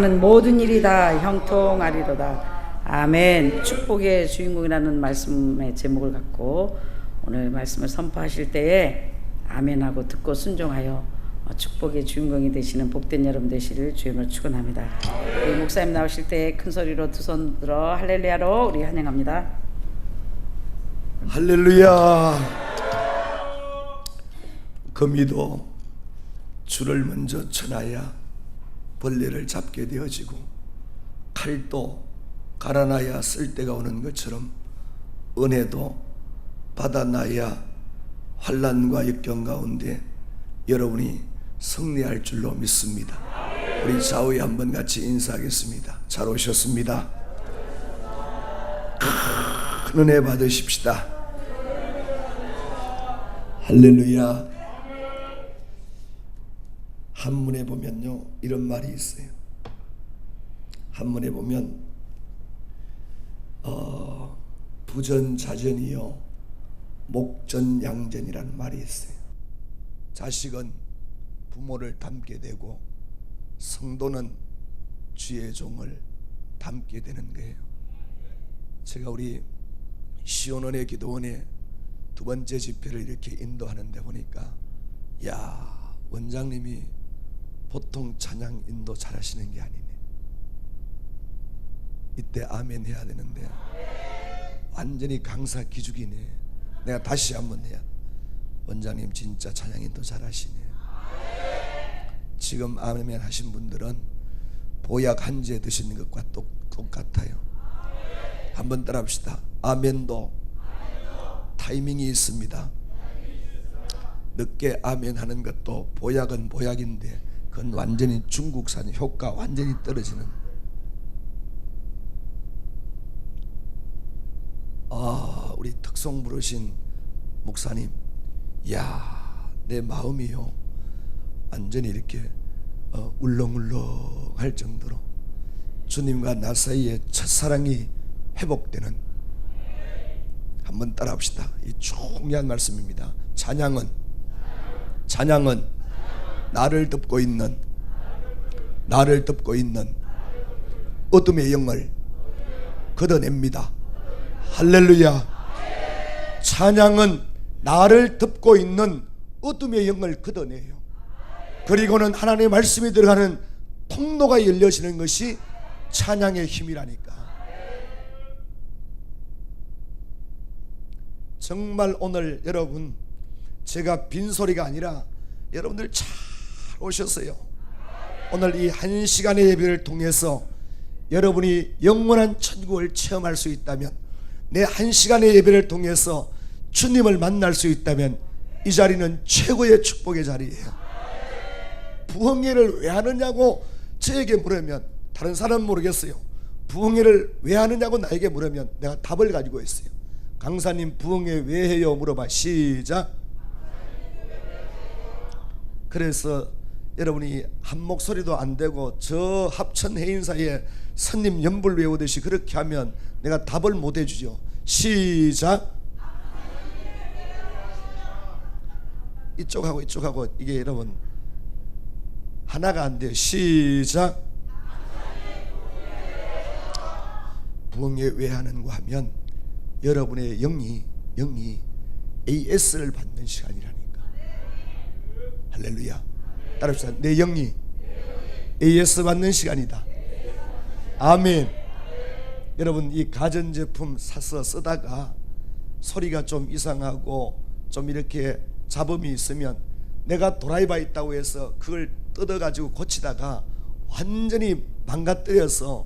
모든 일이 다 형통하리로다. 아멘. 축복의 주인공이라는 말씀의 제목을 갖고 오늘 말씀을 선포하실 때에 아멘하고 듣고 순종하여 축복의 주인공이 되시는 복된 여러분 되시를 주님으로 축원합니다. 우리 목사님 나오실 때 큰 소리로 두 손 들어 할렐루야로 우리 환영합니다. 할렐루야. 거미도 줄을 먼저 쳐놔야 벌레를 잡게 되어지고, 칼도 갈아놔야 쓸 때가 오는 것처럼 은혜도 받아놔야 환난과 역경 가운데 여러분이 승리할 줄로 믿습니다. 우리 좌우에 한번 같이 인사하겠습니다. 잘 오셨습니다. 큰 은혜 받으십시다. 할렐루야. 한문에 보면요, 이런 말이 있어요. 한문에 보면 부전자전이요 목전양전이라는 말이 있어요. 자식은 부모를 닮게 되고 성도는 주의 종을 닮게 되는 거예요. 제가 우리 시온원의 기도원의 두 번째 집회를 이렇게 인도하는데 보니까, 야, 원장님이 보통 찬양 인도 잘하시는 게 아니네. 이때 아멘 해야 되는데 완전히 강사 기죽이네. 내가 다시 한번 해야. 원장님 진짜 찬양 인도 잘하시네. 지금 아멘 하신 분들은 보약 한 제 드시는 것과 똑같아요. 한번 따라합시다. 아멘도 타이밍이 있습니다. 늦게 아멘 하는 것도 보약은 보약인데 그건 완전히 중국산, 효과 완전히 떨어지는. 우리 특송 부르신 목사님, 야, 내 마음이요 완전히 이렇게 울렁울렁 할 정도로 주님과 나 사이에 첫사랑이 회복되는. 한번 따라합시다. 이 중요한 말씀입니다. 찬양은 나를 덮고 있는 어둠의 영을 걷어냅니다. 할렐루야. 찬양은 나를 덮고 있는 어둠의 영을 걷어내요. 그리고는 하나님의 말씀이 들어가는 통로가 열려지는 것이 찬양의 힘이라니까. 정말 오늘 여러분, 제가 빈소리가 아니라 여러분들 잘 오셨어요. 오늘 이 한 시간의 예배를 통해서 여러분이 영원한 천국을 체험할 수 있다면, 내 한 시간의 예배를 통해서 주님을 만날 수 있다면 이 자리는 최고의 축복의 자리예요. 부흥회를 왜 하느냐고 저에게 물으면, 다른 사람은 모르겠어요. 부흥회를 왜 하느냐고 나에게 물으면 내가 답을 가지고 있어요. 강사님 부흥회 왜 해요? 물어봐. 시작. 그래서 여러분이 한 목소리도 안 되고 저 합천 해인사에 선님 연불 외우듯이 그렇게 하면 내가 답을 못 해주죠. 시작. 이쪽하고 이게 여러분 하나가 안 돼요. 시작. 부흥회 왜 하는가 하면 여러분의 영이 AS를 받는 시간이라니까. 할렐루야. 따라합시다. 내 영이 AS 받는 시간이다. 아멘. 여러분, 이 가전제품 사서 쓰다가 소리가 좀 이상하고 좀 이렇게 잡음이 있으면 내가 드라이버 있다고 해서 그걸 뜯어가지고 고치다가 완전히 망가뜨려서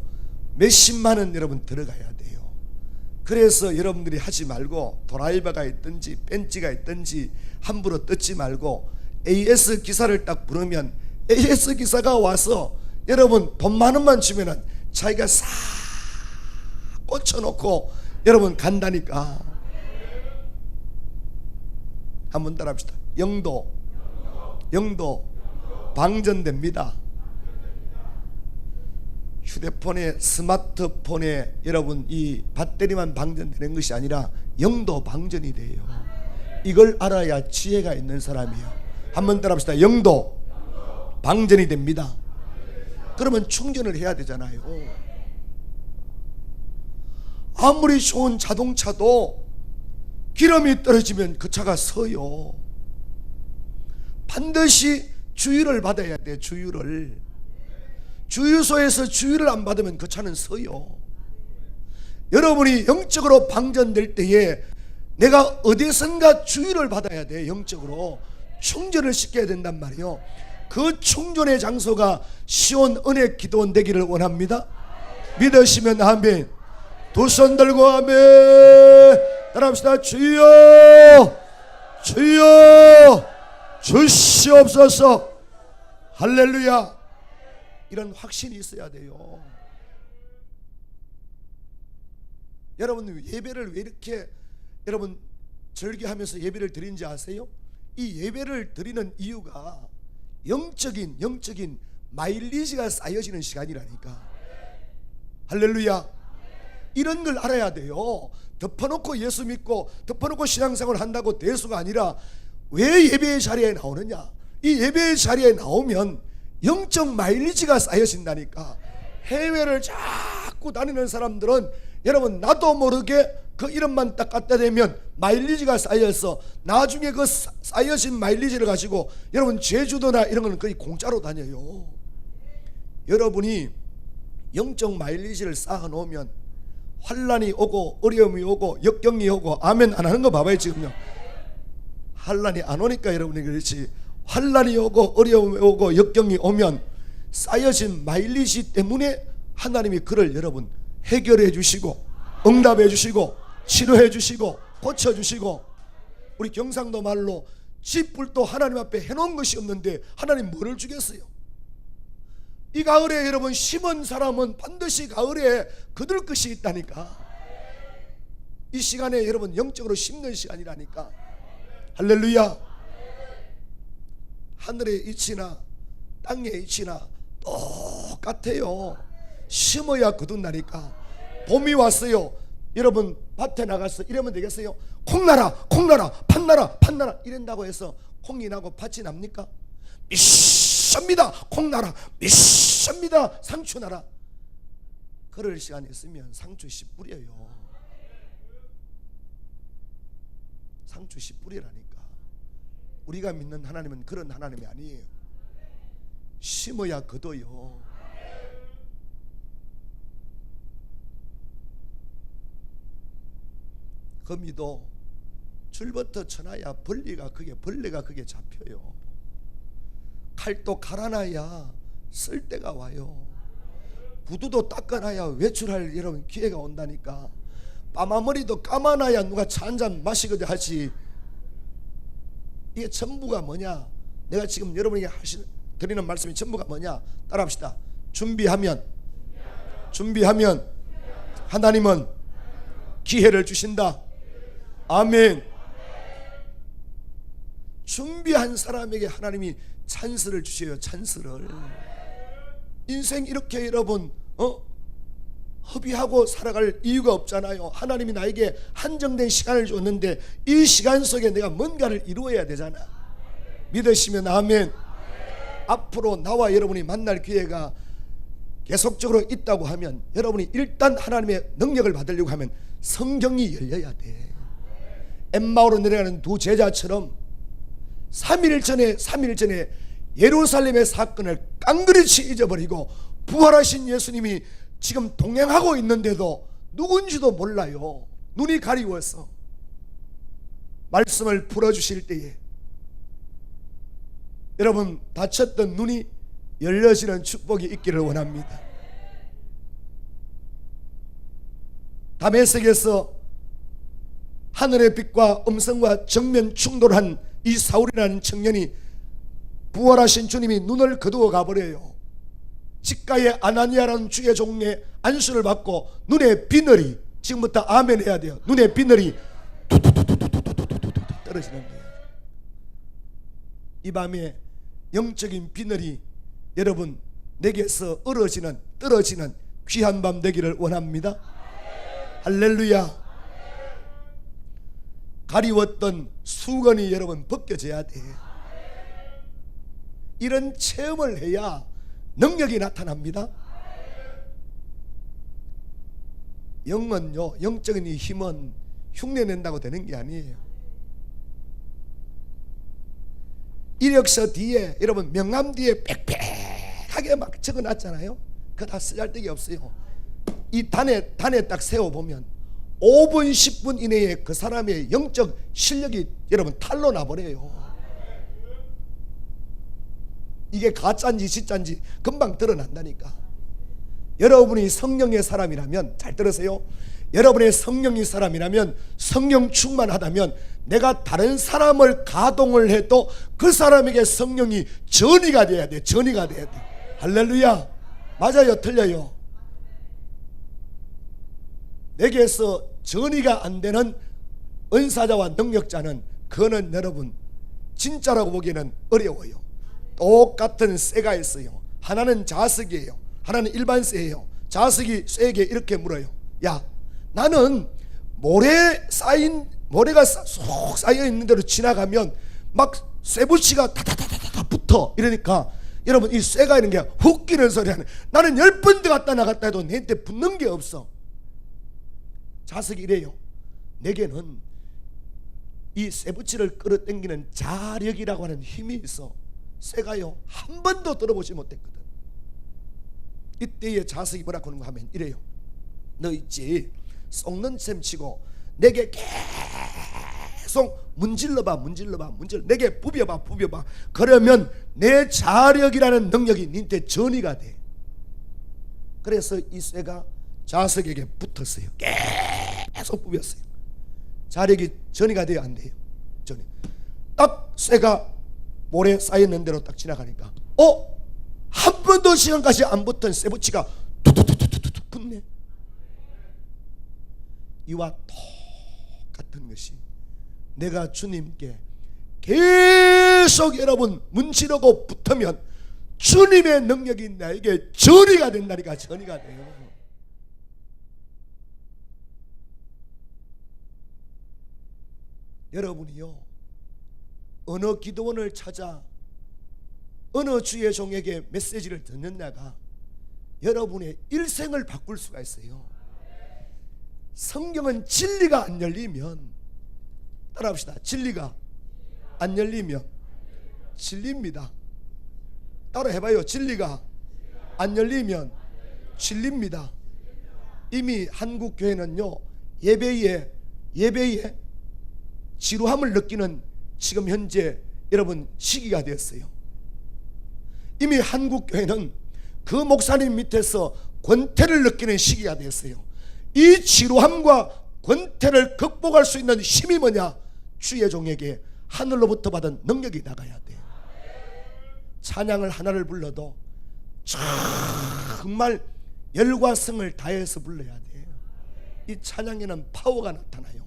몇십만 원 여러분 들어가야 돼요. 그래서 여러분들이 하지 말고 드라이버가 있든지 벤치가 있든지 함부로 뜯지 말고 AS 기사를 딱 부르면 AS 기사가 와서 여러분 돈 만 원만 주면은 자기가 싹 꽂혀놓고 여러분 간다니까. 한번 따라합시다. 영도 방전됩니다. 휴대폰에, 스마트폰에 여러분 이 배터리만 방전되는 것이 아니라 영도 방전이 돼요. 이걸 알아야 지혜가 있는 사람이에요. 한번 따라합시다. 영도 방전이 됩니다. 그러면 충전을 해야 되잖아요. 아무리 좋은 자동차도 기름이 떨어지면 그 차가 서요. 반드시 주유를 받아야 돼. 주유소에서 주유를 안 받으면 그 차는 서요. 여러분이 영적으로 방전될 때에 내가 어디선가 주유를 받아야 돼. 영적으로 충전을 시켜야 된단 말이에요. 그 충전의 장소가 시온 은혜 기도원 되기를 원합니다. 믿으시면 아멘. 두 손 들고 아멘. 따라합시다. 주여 주여 주시옵소서. 할렐루야. 이런 확신이 있어야 돼요. 여러분 예배를 왜 이렇게 여러분 절개하면서 예배를 드린지 아세요? 이 예배를 드리는 이유가 영적인 마일리지가 쌓여지는 시간이라니까. 할렐루야. 이런 걸 알아야 돼요. 덮어놓고 예수 믿고 덮어놓고 신앙생활을 한다고 대수가 아니라 왜 예배의 자리에 나오느냐. 이 예배의 자리에 나오면 영적 마일리지가 쌓여진다니까. 해외를 자꾸 다니는 사람들은 여러분 나도 모르게 그 이름만 딱 갖다 대면 마일리지가 쌓여서 나중에 그 쌓여진 마일리지를 가지고 여러분 제주도나 이런 거는 거의 공짜로 다녀요. 여러분이 영적 마일리지를 쌓아 놓으면 환난이 오고 어려움이 오고 역경이 오고 아멘 안 하는 거 봐봐요. 지금요 환난이 안 오니까 여러분이 그렇지. 환난이 오고 어려움이 오고 역경이 오면 쌓여진 마일리지 때문에 하나님이 그를 여러분 해결해 주시고 응답해 주시고 치료해 주시고 고쳐 주시고. 우리 경상도 말로 쥐뿔도 하나님 앞에 해놓은 것이 없는데 하나님 뭐를 주겠어요? 이 가을에 여러분 심은 사람은 반드시 가을에 거둘 것이 있다니까. 이 시간에 여러분 영적으로 심는 시간이라니까. 할렐루야. 하늘의 이치나 땅의 이치나 똑같아요. 심어야 거둔다니까. 봄이 왔어요. 여러분 밭에 나가서 이러면 되겠어요? 콩나라 콩나라 팥나라 팥나라 이런다고 해서 콩이 나고 팥이 납니까? 미십니다. 콩나라 미십니다. 상추 나라. 그럴 시간이 있으면 상추 씨 뿌려요. 상추 씨 뿌리라니까. 우리가 믿는 하나님은 그런 하나님이 아니에요. 심어야 거둬요. 거미도 줄부터 쳐놔야 벌레가 그게 잡혀요. 칼도 갈아놔야 쓸 때가 와요. 구두도 닦아놔야 외출할 여러분 기회가 온다니까. 빠마머리도 감아놔야 누가 차 한잔 마시거든 하지. 이게 전부가 뭐냐? 내가 지금 여러분에게 드리는 말씀이 전부가 뭐냐? 따라합시다. 준비하면 하나님은 기회를 주신다. 아멘. 준비한 사람에게 하나님이 찬스를 주셔요. 찬스를. 인생 이렇게 여러분 허비하고 살아갈 이유가 없잖아요. 하나님이 나에게 한정된 시간을 줬는데 이 시간 속에 내가 뭔가를 이루어야 되잖아. 믿으시면 아멘. 앞으로 나와 여러분이 만날 기회가 계속적으로 있다고 하면 여러분이 일단 하나님의 능력을 받으려고 하면 성경이 열려야 돼. 엠마오로 내려가는 두 제자처럼 3일 전에 예루살렘의 사건을 깡그리치 잊어버리고 부활하신 예수님이 지금 동행하고 있는데도 누군지도 몰라요. 눈이 가리워서. 말씀을 풀어주실 때에 여러분 닫혔던 눈이 열려지는 축복이 있기를 원합니다. 다메섹에서 하늘의 빛과 음성과 정면 충돌한 이 사울이라는 청년이 부활하신 주님이 눈을 거두어 가버려요. 직가의 아나니아라는 주의 종의 안수를 받고 눈의 비늘이, 지금부터 아멘 해야 돼요. 눈의 비늘이 떨어지는 거예요. 이 밤에 영적인 비늘이 여러분 내게서 떨어지는 귀한 밤 되기를 원합니다. 할렐루야. 가리웠던 수건이 여러분 벗겨져야 돼. 이런 체험을 해야 능력이 나타납니다. 영은요, 영적인 이 힘은 흉내낸다고 되는 게 아니에요. 이력서 뒤에 여러분 명함 뒤에 빽빽하게 막 적어놨잖아요. 그거 다 쓰잘데기 없어요. 이 단에 딱 세워보면 5분 10분 이내에 그 사람의 영적 실력이 여러분 탄로 나버려요. 이게 가짜인지 진짜인지 금방 드러난다니까. 여러분이 성령의 사람이라면, 잘 들으세요, 여러분의 성령의 사람이라면, 성령 충만하다면 내가 다른 사람을 가동을 해도 그 사람에게 성령이 전이가 돼야 돼. 전이가 돼야 돼. 할렐루야. 맞아요, 틀려요? 내게서 전이가 안 되는 은사자와 능력자는, 그거는 여러분 진짜라고 보기에는 어려워요. 똑같은 쇠가 있어요. 하나는 자석이에요, 하나는 일반 쇠예요. 자석이 쇠에게 이렇게 물어요. 야, 나는 모래가 쏙 쌓여 있는 대로 지나가면 막 쇠붙이가 다다다다다 붙어. 이러니까 여러분 이 쇠가 이런 게 훅 끼는 소리 하네. 나는 10번 들어갔다 나갔다 해도 내한테 붙는 게 없어. 자석이 이래요. 내게는 이 쇠붙이를 끌어당기는 자력이라고 하는 힘이 있어. 쇠가요 한 번도 들어보지 못했거든. 이때의 자석이 뭐라고 하는가 하면 이래요. 너 있지, 썩는 셈 치고 내게 계속 문질러봐. 내게 부벼봐. 그러면 내 자력이라는 능력이 니한테 전이가 돼. 그래서 이 쇠가 자석에게 붙었어요. 계속 부볐어요. 자력이 전이가 돼요, 안 돼요? 전이. 딱 쇠가 모래 쌓였는 대로 딱 지나가니까 한 번도 시간까지 안 붙던 쇠붙이가 툭툭툭툭툭 붙네. 이와 똑같은 것이 내가 주님께 계속 여러분 문지르고 붙으면 주님의 능력이 나에게 전이가 된다니까. 전이가 돼요. 여러분이요, 어느 기도원을 찾아 어느 주의 종에게 메시지를 듣느냐가 여러분의 일생을 바꿀 수가 있어요. 성경은 진리가 안 열리면, 따라합시다, 진리가 안 열리면 진리입니다. 따라 해봐요. 진리가 안 열리면 진리입니다. 이미 한국 교회는요, 예배에 지루함을 느끼는 지금 현재 여러분 시기가 되었어요. 이미 한국 교회는 그 목사님 밑에서 권태를 느끼는 시기가 되었어요. 이 지루함과 권태를 극복할 수 있는 힘이 뭐냐? 주의 종에게 하늘로부터 받은 능력이 나가야 돼. 찬양을 하나를 불러도 정말 열과 성을 다해서 불러야 돼. 이 찬양에는 파워가 나타나요.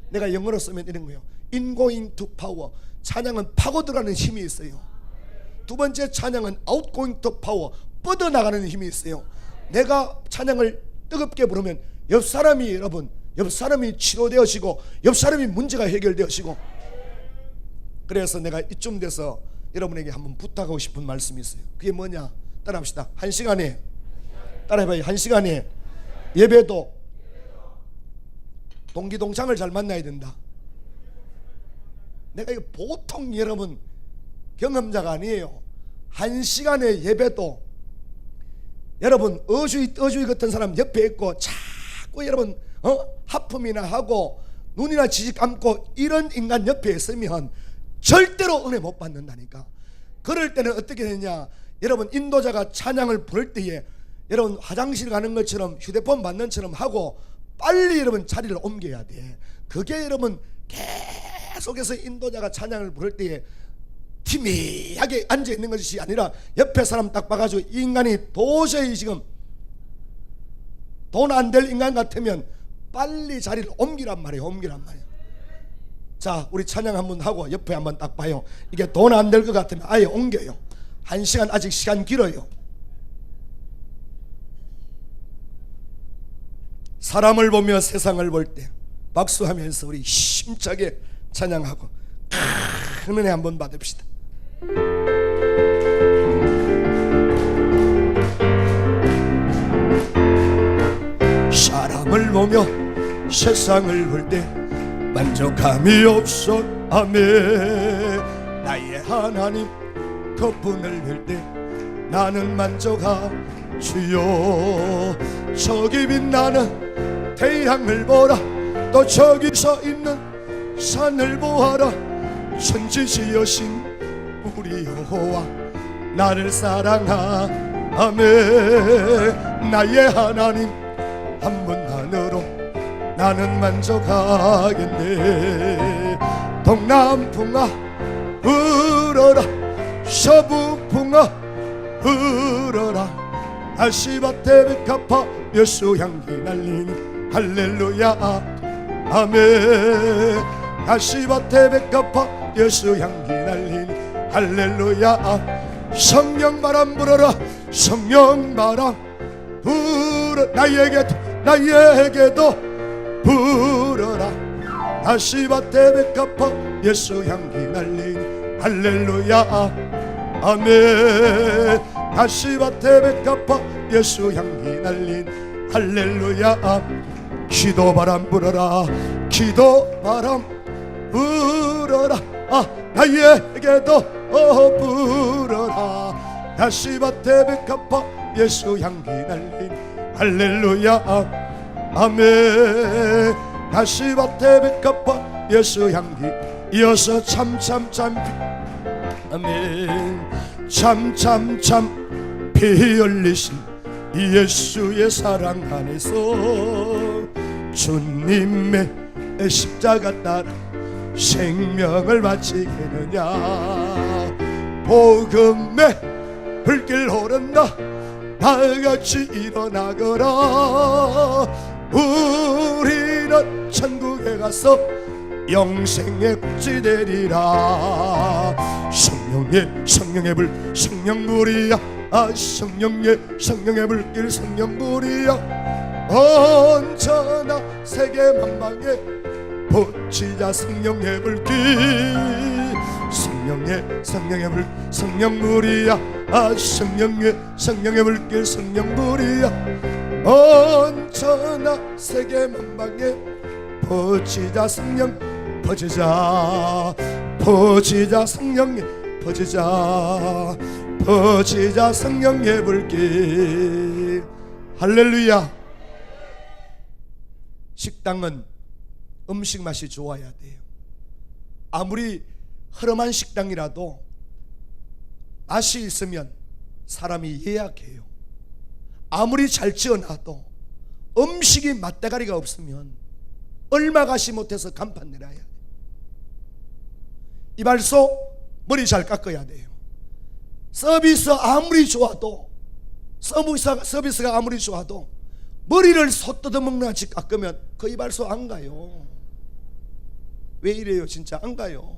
내가 영어로 쓰면 이런 거예요. Ingoing to power. 찬양은 파고 들어가는 힘이 있어요. 두 번째 찬양은 Outgoing to power. 뻗어나가는 힘이 있어요. 내가 찬양을 뜨겁게 부르면 옆 사람이 치료되어지고 옆 사람이 문제가 해결되어지고. 그래서 내가 이쯤 돼서 여러분에게 한번 부탁하고 싶은 말씀이 있어요. 그게 뭐냐? 따라합시다. 1시간에, 따라해봐요. 1시간에 예배도 동기동창을 잘 만나야 된다. 내가 이거 보통 여러분 경험자가 아니에요. 1시간의 예배도 여러분 어주이 같은 사람 옆에 있고 자꾸 여러분 하품이나 하고 눈이나 지직 감고 이런 인간 옆에 있으면 절대로 은혜 못 받는다니까. 그럴 때는 어떻게 되냐? 여러분 인도자가 찬양을 부를 때에 여러분 화장실 가는 것처럼 휴대폰 받는 처럼 하고 빨리 여러분 자리를 옮겨야 돼. 그게 여러분 계속해서 인도자가 찬양을 부를 때에 희미하게 앉아있는 것이 아니라 옆에 사람 딱 봐가지고 이 인간이 도저히 지금 돈 안 될 인간 같으면 빨리 자리를 옮기란 말이에요. 자, 우리 찬양 한번 하고 옆에 한번 딱 봐요. 이게 돈 안 될 것 같으면 아예 옮겨요. 1시간 아직 시간 길어요. 사람을 보며 세상을 볼 때 박수하면서 우리 힘차게 찬양하고 큰 은혜 한번 받읍시다. 남을 보며 세상을 볼 때 만족함이 없어. 아멘. 나의 하나님 그분을 뵐 때 나는 만족하. 주여 저기 빛나는 태양을 보라. 또 저기 서 있는 산을 보아라. 천지지으신 우리 여호와 나를 사랑하네. 나의 하나님 한 분만으로 나는 만족하겠네. 동남풍아 불어라. 서부풍아 불어라. 아시바테 백합화 벼슬향기 날리니 할렐루야. 아멘. 아시바테 백합화 벼슬향기 날리니 할렐루야. 성령바람 불어라. 성령바람 불어. 나에게도 불어라. 아시바테 백합화 벼슬향기 날리니 할렐루야. 아멘. 아시바테 백합화 벼슬향기 날린 할렐루야. 기도바람 불어라. 기도바람 불어라. 나에게도 불어라. 아시바테 백합화 벼슬향기 날린 할렐루야. 아멘. 아시바테 백합화 벼슬향기. 이어서 참참참 아멘. 참참참 피 흘리신 예수의 사랑 안에서 주님의 십자가 따라 생명을 바치겠느냐. 복음의 불길 오른다. 다같이 일어나거라. 우리는 천국에 가서 영생의 꽃이 되리라. 성령의 불 성령불이야. 성령의 불길 성령불이야. 언제나 세계 만방에 보치자 성령의 불길. 성령의 불 성령불이야. 성령의 불길 성령불이야. 언제나 세계 만방에 퍼지자 성령 퍼지자. 퍼지자 성령의 퍼지자. 퍼지자 성령의 불길. 할렐루야. 식당은 음식 맛이 좋아야 돼요. 아무리 허름한 식당이라도 맛이 있으면 사람이 예약해요. 아무리 잘 지어놔도 음식이 맛대가리가 없으면 얼마 가시 못해서 간판 내려야 돼요. 이발소 머리 잘 깎아야 돼요. 서비스 아무리 좋아도 서비스가 아무리 좋아도 머리를 소 뜯어먹는같이 깎으면 그 이발소 안 가요. 왜 이래요? 진짜 안 가요.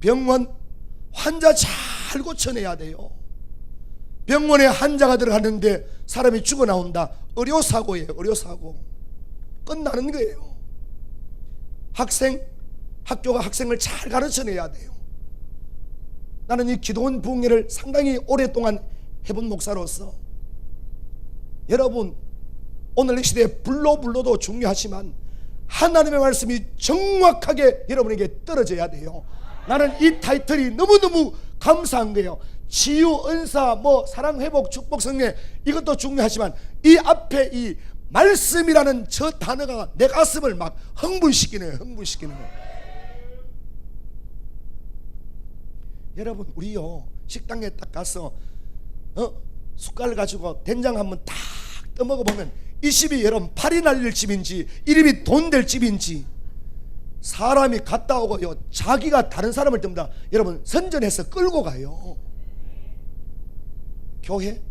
병원 환자 잘 고쳐내야 돼요. 병원에 환자가 들어가는데 사람이 죽어 나온다. 의료사고예요. 의료사고. 끝나는 거예요. 학교가 학생을 잘 가르쳐내야 돼요. 나는 이 기도원 부흥회를 상당히 오랫동안 해본 목사로서 여러분, 오늘 이 시대에 불로도 중요하지만 하나님의 말씀이 정확하게 여러분에게 떨어져야 돼요. 나는 이 타이틀이 너무너무 감사한 거예요. 치유, 은사, 사랑, 회복, 축복, 성령, 이것도 중요하지만 이 앞에 이 말씀이라는 저 단어가 내 가슴을 막 흥분시키네요. 여러분, 우리요 식당에 딱 가서 숟갈 가지고 된장 한번 딱 떠먹어보면 이 집이 여러분 팔이 날릴 집인지 이름이 돈 될 집인지 사람이 갔다 오고요 자기가 다른 사람을 듭니다. 여러분 선전해서 끌고 가요. 교회,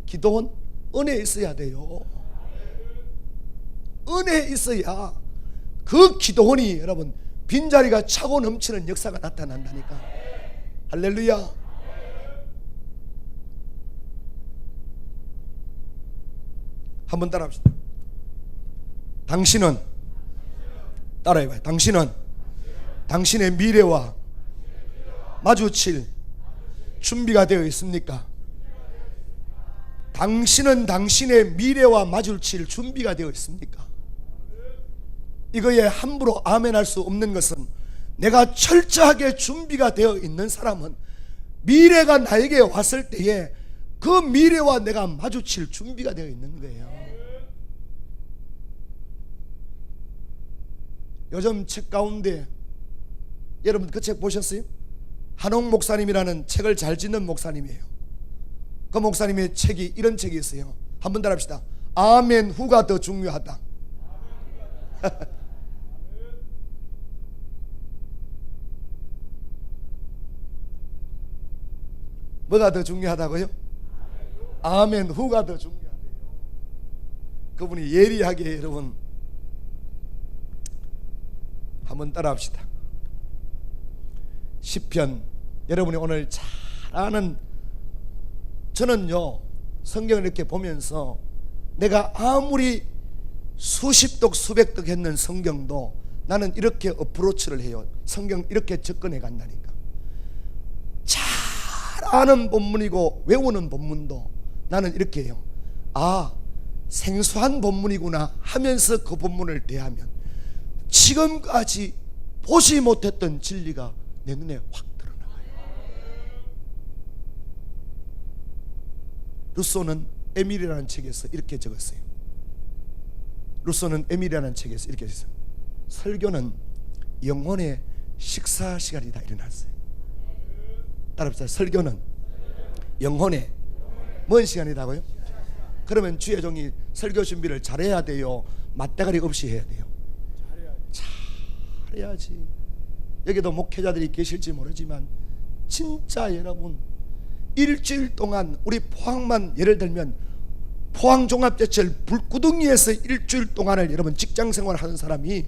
기도원, 은혜 있어야 돼요. 은혜 있어야 그 기도원이 여러분 빈자리가 차고 넘치는 역사가 나타난다니까. 할렐루야. 한번 따라합시다. 당신은, 따라해봐요. 당신은 당신의 미래와 마주칠 준비가 되어 있습니까? 당신은 당신의 미래와 마주칠 준비가 되어 있습니까? 이거에 함부로 아멘할 수 없는 것은, 내가 철저하게 준비가 되어 있는 사람은 미래가 나에게 왔을 때에 그 미래와 내가 마주칠 준비가 되어 있는 거예요. 요즘 책 가운데 여러분 그 책 보셨어요? 한옥 목사님이라는 책을 잘 짓는 목사님이에요. 그 목사님의 책이 이런 책이 있어요. 한번 따라합시다. 아멘 후가 더 중요하다. 뭐가 더 중요하다고요? 아멘 후가 더 중요하대요. 그분이 예리하게 여러분 한번 따라합시다. 시편, 여러분이 오늘 잘 아는, 저는요 성경을 이렇게 보면서 내가 아무리 수십독 수백독 했는 성경도 나는 이렇게 어프로치를 해요. 성경 이렇게 접근해 간다니까. 잘 아는 본문이고 외우는 본문도 나는 이렇게 해요. 아, 생소한 본문이구나 하면서 그 본문을 대하면 지금까지 보지 못했던 진리가 내 눈에 확 드러나요. 루소는 에밀이라는 책에서 이렇게 적었어요. 루소는 에밀이라는 책에서 이렇게 했어요. 설교는 영혼의 식사 시간이다 이래놨어요. 따라합시다. 설교는 영혼의 뭔 시간이라고요? 그러면 주의 종이 설교 준비를 잘해야 돼요? 맞대가리 없이 해야 돼요? 잘해야지. 여기도 목회자들이 계실지 모르지만 진짜 여러분 일주일 동안 우리 포항만 예를 들면 포항종합제철 불구덩이에서 일주일 동안을 여러분 직장생활 하는 사람이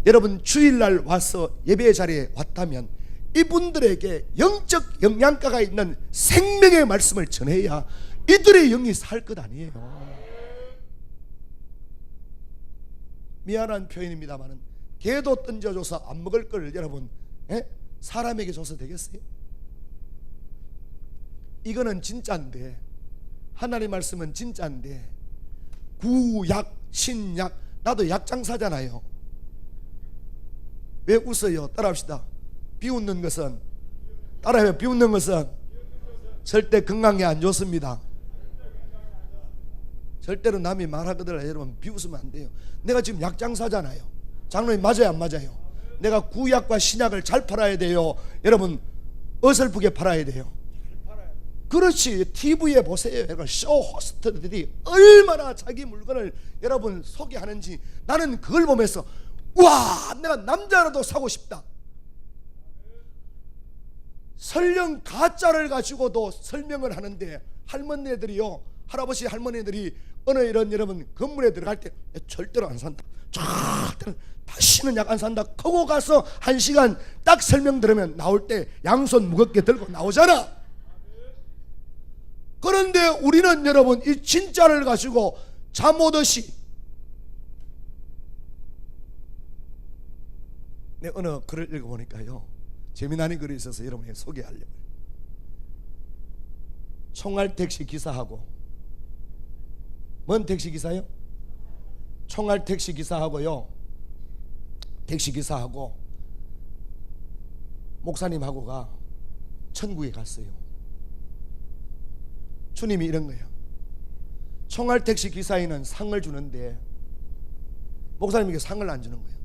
여러분 주일날 와서 예배 자리에 왔다면 이분들에게 영적 영양가가 있는 생명의 말씀을 전해야 이들의 영이 살 것 아니에요. 미안한 표현입니다만은 개도 던져줘서 안 먹을 걸 여러분 사람에게 줘서 되겠어요? 이거는 진짜인데, 하나님 말씀은 진짜인데, 구약 신약, 나도 약장사잖아요. 왜 웃어요? 따라합시다. 비웃는 것은, 따라해요. 비웃는 것은 절대 건강에 안 좋습니다. 절대로 남이 말하거든 여러분 비웃으면 안 돼요. 내가 지금 약장사잖아요. 장로님 맞아요 안 맞아요? 내가 구약과 신약을 잘 팔아야 돼요? 여러분 어설프게 팔아야 돼요? 그렇지. TV에 보세요. 여러분 쇼 호스트들이 얼마나 자기 물건을 여러분 소개하는지 나는 그걸 보면서 와, 내가 남자라도 사고 싶다. 설령 가짜를 가지고도 설명을 하는데 할머니들이요, 할아버지 할머니들이 어느 이런 여러분 건물에 들어갈 때 절대로 안 산다, 절대로 다시는 약 안 산다 하고 가서 1시간 딱 설명 들으면 나올 때 양손 무겁게 들고 나오잖아. 그런데 우리는 여러분 이 진짜를 가지고 잠 오듯이, 내 어느 글을 읽어보니까요 재미나는 글이 있어서 여러분에게 소개하려고요. 총알택시 기사하고, 뭔 택시 기사요? 총알택시 기사하고요, 택시기사하고 목사님하고가 천국에 갔어요. 주님이 이런 거예요. 총알택시 기사에는 상을 주는데 목사님에게 상을 안 주는 거예요.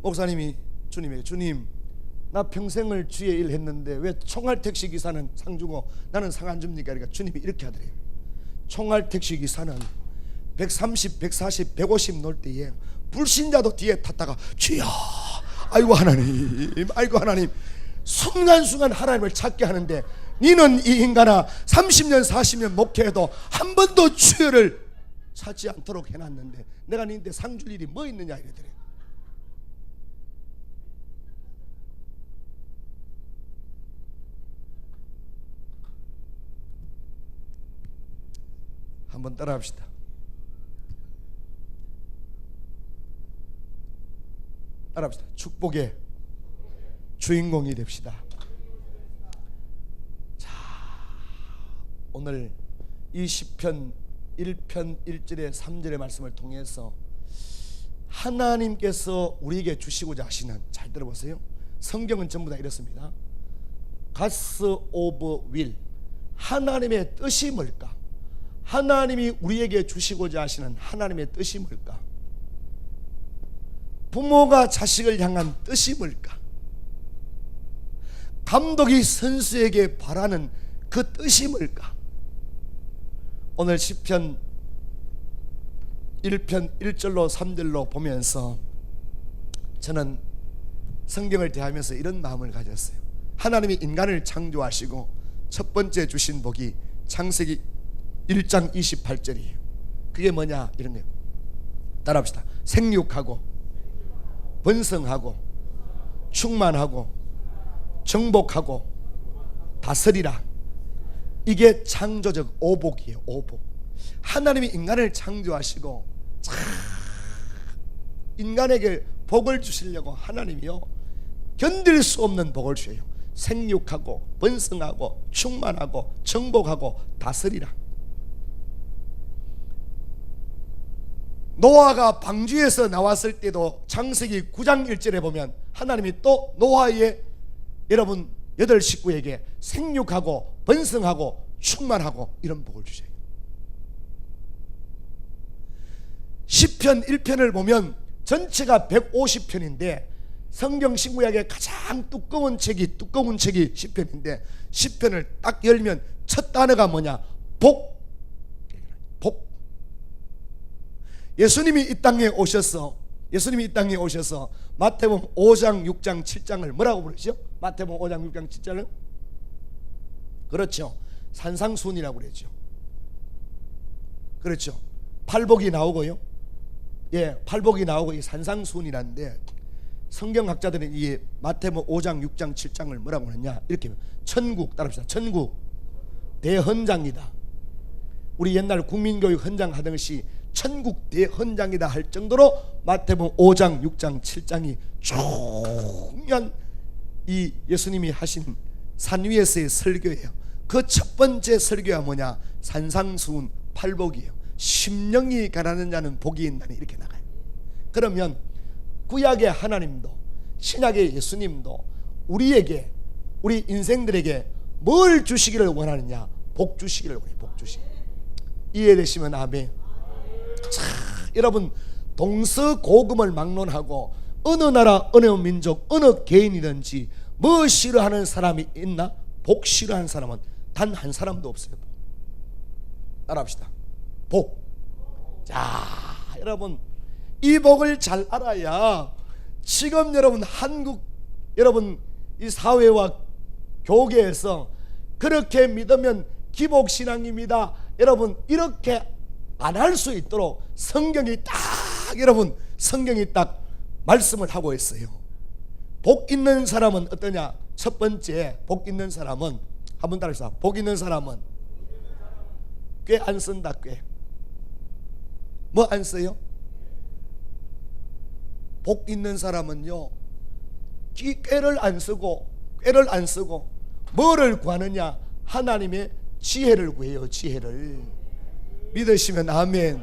목사님이 주님에게, 주님 나 평생을 주의 일 했는데 왜 총알택시 기사는 상 주고 나는 상 안 줍니까? 그러니까 주님이 이렇게 하더래요. 총알택시 기사는 130, 140, 150 놀 때에 불신자도 뒤에 탔다가 주여, 아이고 하나님, 아이고 하나님, 순간순간 하나님을 찾게 하는데 니는 이 인간아 30년 40년 목회해도 한 번도 주여를 찾지 않도록 해놨는데 내가 니한테 상 줄 일이 뭐 있느냐 이러더래. 한번 따라합시다. 따라합시다. 축복의 주인공이 됩시다. 자, 오늘 이 시편 1편 1절에 3절의 말씀을 통해서 하나님께서 우리에게 주시고자 하시는, 잘 들어보세요. 성경은 전부 다 이렇습니다. God's of will, 하나님의 뜻이 뭘까? 하나님이 우리에게 주시고자 하시는 하나님의 뜻이 뭘까? 부모가 자식을 향한 뜻이 뭘까? 감독이 선수에게 바라는 그 뜻이 뭘까? 오늘 시편 1편 1절로 3절로 보면서 저는 성경을 대하면서 이런 마음을 가졌어요. 하나님이 인간을 창조하시고 첫 번째 주신 복이 창세기 1장 28절이에요. 그게 뭐냐? 이런 거예요. 따라합시다. 생육하고 번성하고 충만하고 정복하고 다스리라. 이게 창조적 오복이에요. 오복. 하나님이 인간을 창조하시고 인간에게 복을 주시려고 하나님이요, 견딜 수 없는 복을 주셔요. 생육하고 번성하고 충만하고 정복하고 다스리라. 노아가 방주에서 나왔을 때도 창세기 9장 1절에 보면 하나님이 또 노아의 여러분 8 식구에게 생육하고 번성하고 충만하고 이런 복을 주셔요. 시편 1편을 보면 전체가 150편인데 성경 신구약의 가장 두꺼운 책이 시편인데, 시편을 딱 열면 첫 단어가 뭐냐? 복. 복. 예수님이 이 땅에 오셔서 마태복음 5장 6장 7장을 뭐라고 부르죠? 마태복음 5장 6장 7장을 그렇죠, 산상수훈이라고 그랬죠. 그렇죠. 팔복이 나오고요. 예, 팔복이 나오고 이 산상수훈이라는데, 성경학자들은 이 마태복음 5장 6장 7장을 뭐라고 하느냐, 이렇게 천국, 따라합시다. 천국 대헌장이다. 우리 옛날 국민교육 헌장 하듯이 천국 대헌장이다 할 정도로 마태복음 5장 6장 7장이 중요한 이 예수님이 하신 산 위에서의 설교예요. 그 첫 번째 설교가 뭐냐? 산상수훈 팔복이에요. 심령이 가난한 자는 복이 있나니, 이렇게 나가요. 그러면 구약의 하나님도 신약의 예수님도 우리에게, 우리 인생들에게 뭘 주시기를 원하느냐? 복 주시기를 원해요. 복 주시기. 이해되시면 아멘. 자, 여러분, 동서고금을 막론하고 어느 나라 어느 민족 어느 개인이든지 뭐 싫어하는 사람이 있나? 복 싫어하는 사람은 단 한 사람도 없어요. 따라합시다. 복. 자, 여러분, 이 복을 잘 알아야 지금 여러분 한국 여러분 이 사회와 교계에서 그렇게 믿으면 기복신앙입니다, 여러분, 이렇게 안 할 수 있도록 성경이 딱 말씀을 하고 있어요. 복 있는 사람은 어떠냐? 첫 번째, 복 있는 사람은, 한번 따라해서, 복 있는 사람은 꽤 안 쓴다. 꽤. 뭐 안 써요? 복 있는 사람은요, 꾀를 안 쓰고 뭐를 구하느냐? 하나님의 지혜를 구해요. 지혜를. 믿으시면 아멘.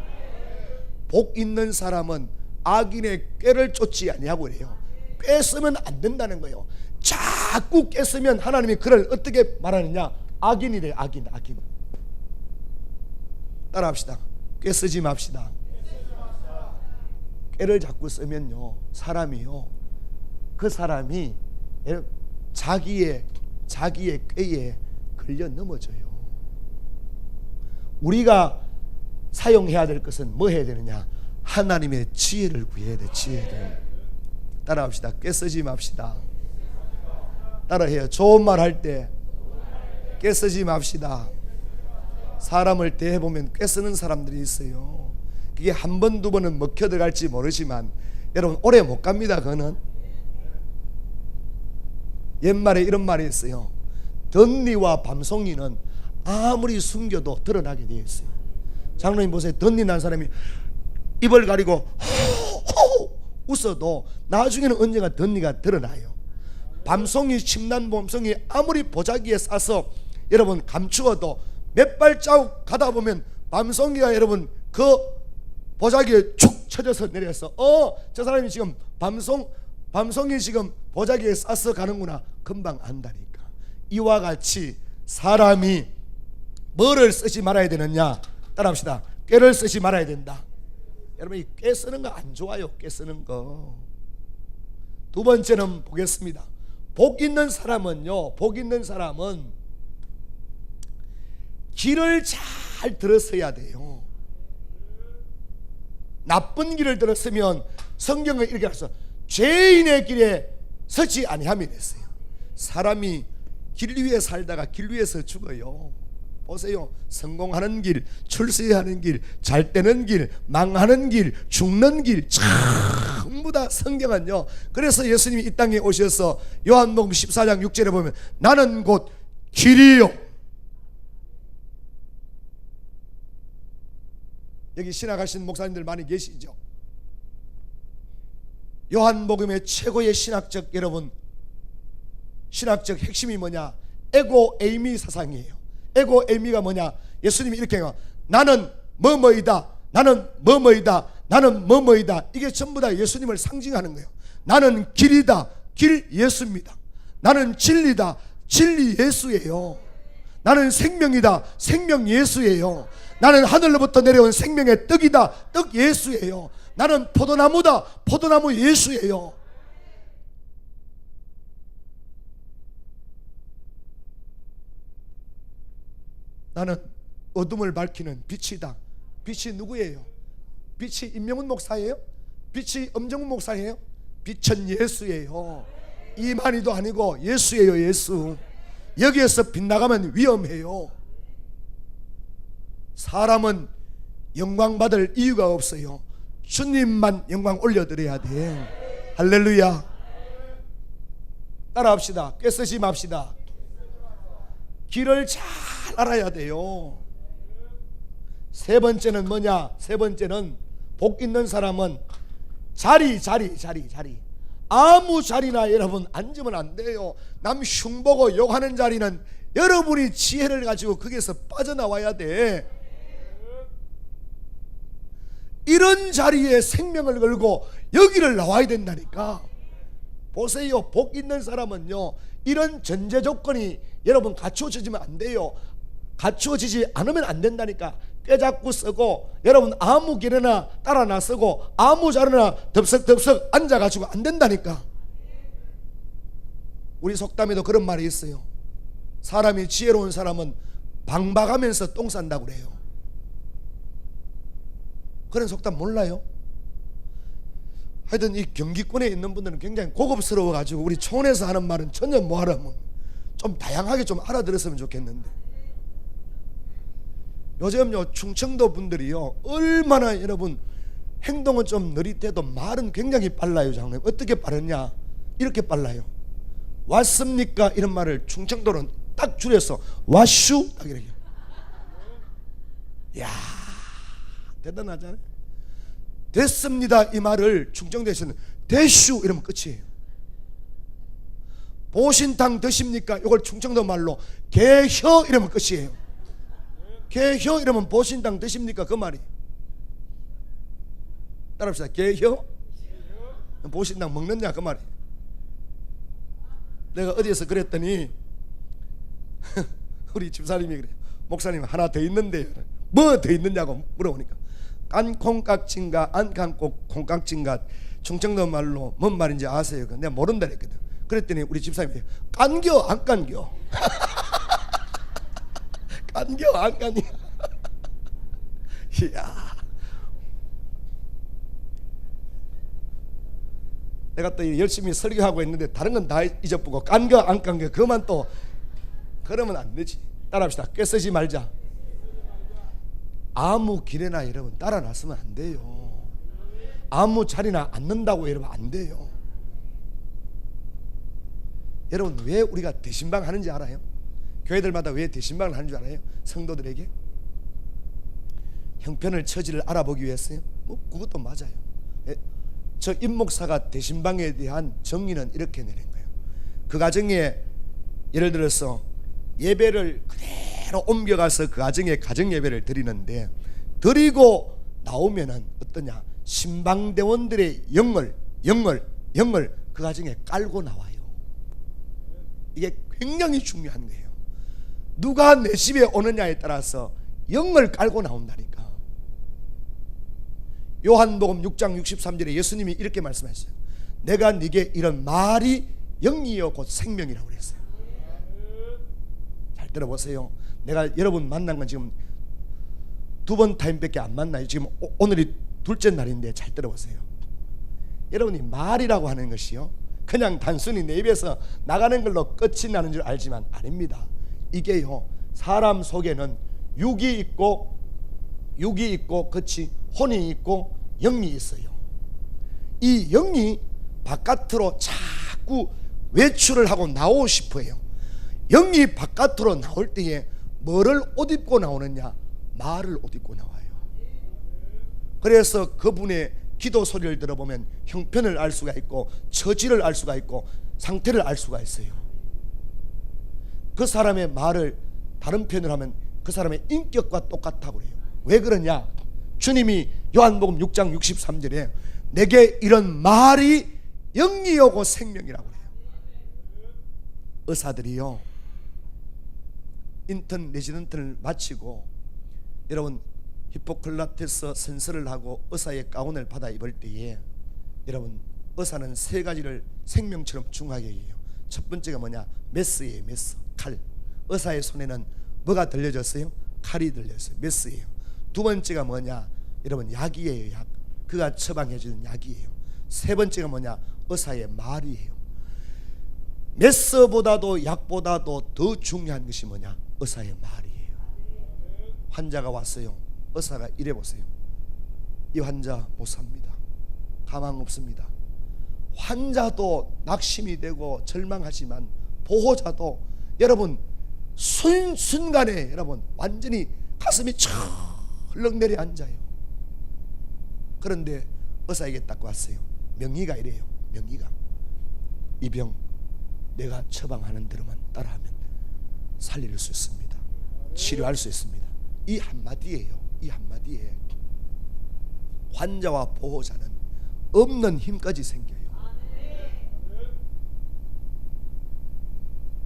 복 있는 사람은 악인의 꾀를 쫓지 아니하고 그래요. 꾀 쓰면 안 된다는 거예요. 자꾸 꾀 쓰면 하나님이 그를 어떻게 말하느냐? 악인이래요. 악인. 따라합시다. 꾀 쓰지 맙시다. 꾀를 자꾸 쓰면요, 사람이요, 그 사람이 자기의 꾀에 걸려 넘어져요. 우리가 사용해야 될 것은 뭐 해야 되느냐? 하나님의 지혜를 구해야 돼. 지혜를. 따라합시다. 꾀 쓰지 맙시다. 따라해요. 좋은 말 할 때 꾀 쓰지 맙시다. 사람을 대해보면 꾀 쓰는 사람들이 있어요. 그게 한 번, 두 번은 먹혀 들어갈지 모르지만 여러분, 오래 못 갑니다. 그거는. 옛말에 이런 말이 있어요. 덧니와 밤송이는 아무리 숨겨도 드러나게 되어 있어요. 장로님 보세요. 덧니 난 사람이 입을 가리고 호호 웃어도 나중에는 언젠가 덧니가 드러나요. 밤송이, 침난 밤송이 아무리 보자기에 싸서 여러분 감추어도 몇 발자국 가다 보면 밤송이가 여러분 그 보자기에 축 쳐져서 내려서 저 사람이 지금 밤송이 지금 보자기에 싸서 가는구나 금방 안다니까. 이와 같이 사람이 뭐를 쓰지 말아야 되느냐, 따라합시다. 꾀를 쓰지 말아야 된다. 여러분 이 꾀 쓰는 거 안 좋아요. 꾀 쓰는 거. 두 번째는 보겠습니다. 복 있는 사람은요, 복 있는 사람은 길을 잘 들었어야 돼요. 나쁜 길을 들었으면 성경은 이렇게 했어. 죄인의 길에 서지 아니함이 됐어요. 사람이 길 위에 살다가 길 위에서 죽어요. 보세요. 성공하는 길, 출세하는 길, 잘 되는 길, 망하는 길, 죽는 길 전부 다 성경은요. 그래서 예수님이 이 땅에 오셔서 요한복음 14장 6절에 보면 나는 곧 길이요. 여기 신학하신 목사님들 많이 계시죠. 요한복음의 최고의 신학적 여러분 신학적 핵심이 뭐냐? 에고 에이미 사상이에요. 에고 에이미가 뭐냐? 예수님이 이렇게 해요. 나는 뭐뭐이다. 나는 뭐뭐이다. 나는 뭐뭐이다. 이게 전부 다 예수님을 상징하는 거예요. 나는 길이다. 길 예수입니다. 나는 진리다. 진리 예수예요. 나는 생명이다. 생명 예수예요. 나는 하늘로부터 내려온 생명의 떡이다. 떡 예수예요. 나는 포도나무다. 포도나무 예수예요. 나는 어둠을 밝히는 빛이다. 빛이 누구예요? 빛이 임명훈 목사예요? 빛이 엄정훈 목사예요? 빛은 예수예요. 이만희도 아니고 예수예요. 예수. 여기에서 빗나가면 위험해요. 사람은 영광 받을 이유가 없어요. 주님만 영광 올려드려야 돼. 할렐루야. 따라합시다. 꾀쓰지 맙시다. 길을 잘 알아야 돼요. 세 번째는 뭐냐? 세 번째는 복 있는 사람은 자리. 아무 자리나 여러분 앉으면 안 돼요. 남 흉보고 욕하는 자리는 여러분이 지혜를 가지고 거기에서 빠져나와야 돼. 이런 자리에 생명을 걸고 여기를 나와야 된다니까. 보세요. 복 있는 사람은요, 이런 전제 조건이 여러분 갖추어지면 안 돼요. 갖추어지지 않으면 안 된다니까. 꾀잡고 쓰고 여러분 아무 길에나 따라 나서고 아무 자리나 덥석덥석 앉아가지고 안 된다니까. 우리 속담에도 그런 말이 있어요. 사람이 지혜로운 사람은 방박하면서 똥 싼다고 그래요. 그런 속담 몰라요? 하여튼 이 경기권에 있는 분들은 굉장히 고급스러워 가지고 우리 촌에서 하는 말은 전혀 뭐하라면 좀 다양하게 좀 알아들었으면 좋겠는데, 요즘요 충청도 분들이요 얼마나 여러분 행동은 좀 느릿해도 말은 굉장히 빨라요. 장님 어떻게 빠르냐? 이렇게 빨라요. 왔습니까? 이런 말을 충청도는 딱 줄여서 와슈 딱 이렇게. 야 대단하잖아요. 됐습니다 이 말을 충청도에서는 대슈 이러면 끝이에요. 보신탕 드십니까? 이걸 충청도 말로 개혀 이러면 끝이에요. 개혀 이러면 보신탕 드십니까? 그 말이. 따라합시다. 개혀? 보신탕 먹느냐? 그 말이. 내가 어디에서 그랬더니 우리 집사님이 그래. 목사님 하나 더 있는데 뭐 더 있느냐고 물어보니까 깐콩깍진가 안깐콩깍진가 충청도 말로 뭔 말인지 아세요? 내가 모른다 했거든. 그랬더니 우리 집사님이 깐겨 안 깐겨? 깐겨 안 깐겨? 이야, 내가 또 열심히 설교하고 있는데 다른 건 다 잊어보고 깐겨 안 깐겨 그만 또 그러면 안 되지. 따라합시다. 꾀쓰지 말자. 아무 길에나 여러분 따라 나서면 안 돼요. 아무 자리나 앉는다고 여러분 안 돼요. 여러분 왜 우리가 대신방 하는지 알아요? 교회들마다 왜 대신방을 하는 줄 알아요? 성도들에게 형편을 처지를 알아보기 위해서요. 뭐 그것도 맞아요. 저 임목사가 대신방에 대한 정의는 이렇게 내린 거예요. 그 가정에 예를 들어서 예배를 그대로 바로 옮겨가서 그 가정에 가정예배를 드리는데, 드리고 나오면은 어떠냐, 신방대원들의 영을 그 가정에 깔고 나와요. 이게 굉장히 중요한 거예요. 누가 내 집에 오느냐에 따라서 영을 깔고 나온다니까. 요한복음 6장 63절에 예수님이 이렇게 말씀하셨어요. 내가 네게 이런 말이 영이요 곧 생명이라고 그랬어요. 잘 들어보세요. 내가 여러분 만난 건 지금 두 번 타임밖에 안 만나요. 지금 오늘이 둘째 날인데 잘 들어보세요. 여러분이 말이라고 하는 것이요, 그냥 단순히 내 입에서 나가는 걸로 끝이 나는 줄 알지만 아닙니다. 이게요, 사람 속에는 육이 있고 그치, 혼이 있고 영이 있어요. 이 영이 바깥으로 자꾸 외출을 하고 나오고 싶어요. 영이 바깥으로 나올 때에 뭐를 옷 입고 나오느냐? 말을 옷 입고 나와요. 그래서 그분의 기도 소리를 들어보면 형편을 알 수가 있고 처지를 알 수가 있고 상태를 알 수가 있어요. 그 사람의 말을 다른 표현을 하면 그 사람의 인격과 똑같다고 그래요. 왜 그러냐? 주님이 요한복음 6장 63절에 내게 이런 말이 영이오고 생명이라고 그래요. 의사들이요, 인턴 레지던트를 마치고 여러분 히포크라테스 선서를 하고 의사의 가운을 받아 입을 때에 여러분 의사는 세 가지를 생명처럼 중하게 해요. 첫 번째가 뭐냐? 메스예요. 메스, 칼. 의사의 손에는 뭐가 들려졌어요? 칼이 들렸어요. 메스예요. 두 번째가 뭐냐? 여러분 약이에요. 약. 그가 처방해 주는 약이에요. 세 번째가 뭐냐? 의사의 말이에요. 메스보다도 약보다도 더 중요한 것이 뭐냐? 의사의 말이에요. 환자가 왔어요. 의사가 이래 보세요. 이 환자 못 삽니다. 가망 없습니다. 환자도 낙심이 되고 절망하지만 보호자도 여러분 순간에 여러분 완전히 가슴이 철렁 내려앉아요. 그런데 의사에게 딱 왔어요. 명의가 이래요. 명의가 이 병 내가 처방하는 대로만 따라하면 살릴 수 있습니다. 치료할 수 있습니다. 이 한마디예요. 이 한마디에 환자와 보호자는 없는 힘까지 생겨요.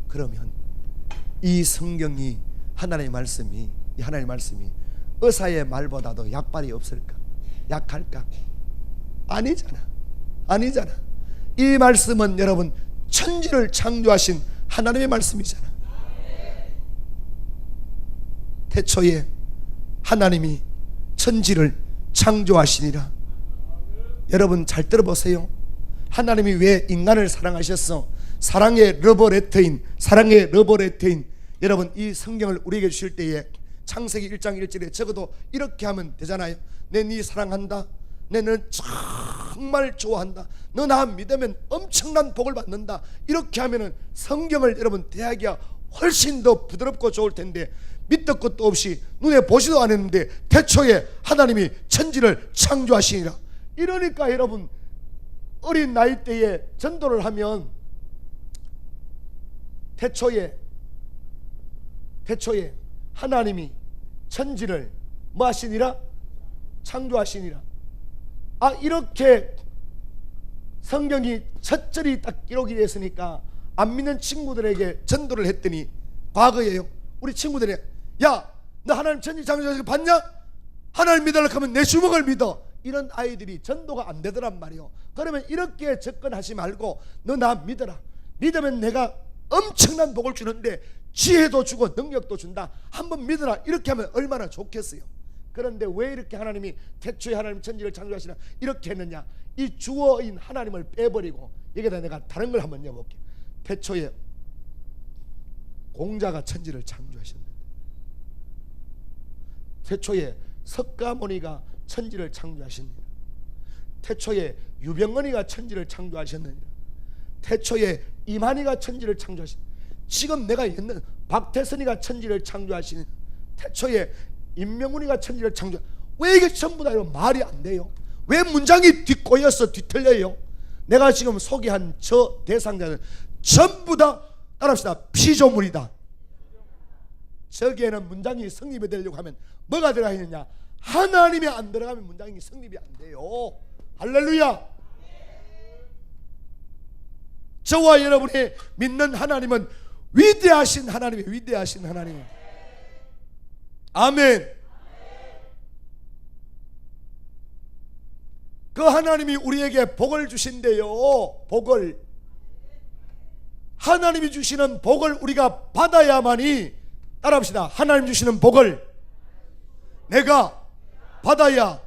그러면 이 성경이 하나님의 말씀이 의사의 말보다도 약발이 없을까? 약할까? 아니잖아. 이 말씀은 여러분 천지를 창조하신 하나님의 말씀이잖아. 태초에 하나님이 천지를 창조하시니라. 여러분 잘 들어보세요. 하나님이 왜 인간을 사랑하셨어? 사랑의 러브레터인 여러분 이 성경을 우리에게 주실 때에 창세기 1장 1절에 적어도 이렇게 하면 되잖아요. 내 네 사랑한다. 내 너를 정말 좋아한다. 너 나 믿으면 엄청난 복을 받는다. 이렇게 하면은 성경을 여러분 대하기가 훨씬 더 부드럽고 좋을 텐데 밑도 끝도 없이 눈에 보지도 않았는데 태초에 하나님이 천지를 창조하시니라. 이러니까 여러분 어린 나이 때에 전도를 하면 태초에 하나님이 천지를 뭐 하시니라? 창조하시니라. 아, 이렇게 성경이 첫절이 딱 기록이 됐으니까 안 믿는 친구들에게 전도를 했더니 과거에요, 우리 친구들이 야, 너 하나님 천지 창조하신 거 봤냐? 하나님 믿으려고 하면 내 주먹을 믿어. 이런 아이들이 전도가 안 되더란 말이요. 그러면 이렇게 접근하지 말고 너 나 믿어라. 믿으면 내가 엄청난 복을 주는데 지혜도 주고 능력도 준다. 한번 믿어라. 이렇게 하면 얼마나 좋겠어요. 그런데 왜 이렇게 하나님이 태초에 하나님 천지를 창조하시나 이렇게 했느냐? 이 주어인 하나님을 빼버리고 여기다 내가 다른 걸 한번 여볼게. 태초에 공자가 천지를 창조하셨는데, 태초에 석가모니가 천지를 창조하셨느냐? 태초에 유병언이가 천지를 창조하셨느냐? 태초에 이만희가 천지를 창조하셨느냐? 지금 내가 옛날 박태선이가 천지를 창조하시느냐? 태초에 임명훈이가 천지를 창조. 왜 이게 전부 다 말이 안 돼요? 왜 문장이 뒤꼬여서 뒤틀려요? 내가 지금 소개한 저 대상자는 전부 다 따라합시다. 피조물이다. 저기에는 문장이 성립이 되려고 하면 뭐가 들어가 있느냐? 하나님이 안 들어가면 문장이 성립이 안 돼요. 할렐루야. 저와 여러분이 믿는 하나님은 위대하신 하나님이에요. 위대하신 하나님. 아멘. 그 하나님이 우리에게 복을 주신대요. 복을. 하나님이 주시는 복을 우리가 받아야만이, 따라합시다. 하나님 주시는 복을 내가 받아야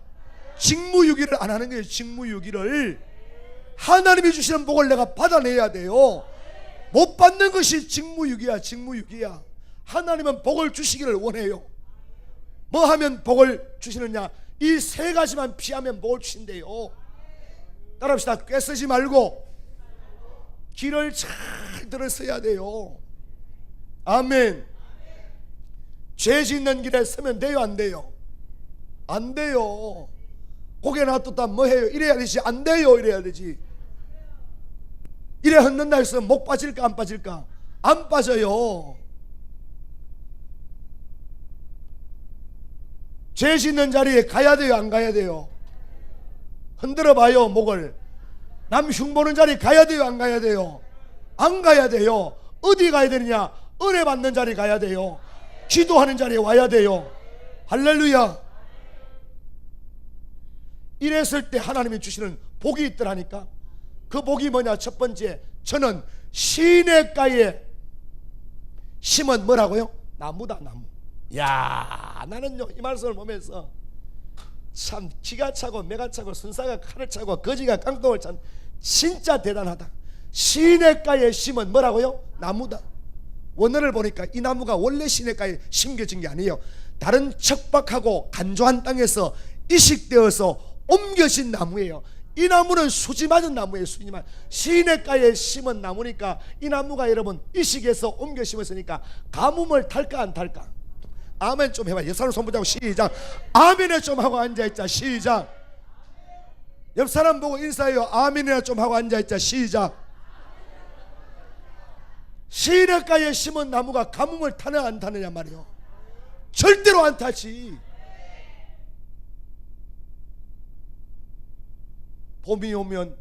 직무유기를 안 하는 거예요. 직무유기를. 하나님이 주시는 복을 내가 받아내야 돼요. 못 받는 것이 직무유기야. 직무유기야. 하나님은 복을 주시기를 원해요. 뭐 하면 복을 주시느냐? 이 세 가지만 피하면 복을 주신대요. 따라합시다. 꿰쓰지 말고 길을 잘 들어서야 돼요. 아멘. 죄 짓는 길에 서면 돼요, 안 돼요? 안 돼요. 고개 놔뒀다 뭐 해요? 이래야 되지. 안 돼요. 이래야 되지. 이래 헛는다 해서 목 빠질까 안 빠질까? 안 빠져요. 죄 짓는 자리에 가야 돼요, 안 가야 돼요? 흔들어 봐요, 목을. 남 흉보는 자리에 가야 돼요, 안 가야 돼요? 안 가야 돼요. 어디 가야 되느냐? 은혜 받는 자리에 가야 돼요. 기도하는 자리에 와야 돼요. 할렐루야. 이랬을 때 하나님이 주시는 복이 있더라니까. 그 복이 뭐냐? 첫 번째, 저는 시냇가에 심은 뭐라고요? 나무다, 나무. 야, 나는요 이 말씀을 보면서 참 기가 차고 매가 차고 순사가 칼을 차고 거지가 깡통을 찬, 진짜 대단하다. 시냇가에 심은 뭐라고요? 나무다. 원어를 보니까 이 나무가 원래 시냇가에 심겨진 게 아니에요. 다른 척박하고 간조한 땅에서 이식되어서 옮겨진 나무예요. 이 나무는 수지 맞은 나무예요. 수지 맞은. 시냇가에 심은 나무니까 이 나무가 여러분 이식해서 옮겨 심었으니까 가뭄을 탈까 안 탈까? 아멘 좀 해봐. 옆사람 손 붙잡고 시작. 아멘에 좀 하고 앉아있자. 시작. 옆사람 보고 인사해요. 아멘이나 좀 하고 앉아있자. 시작. 시냇가에 심은 나무가 가뭄을 타느냐 안 타느냐 말이요. 절대로 안 타지. 봄이 오면,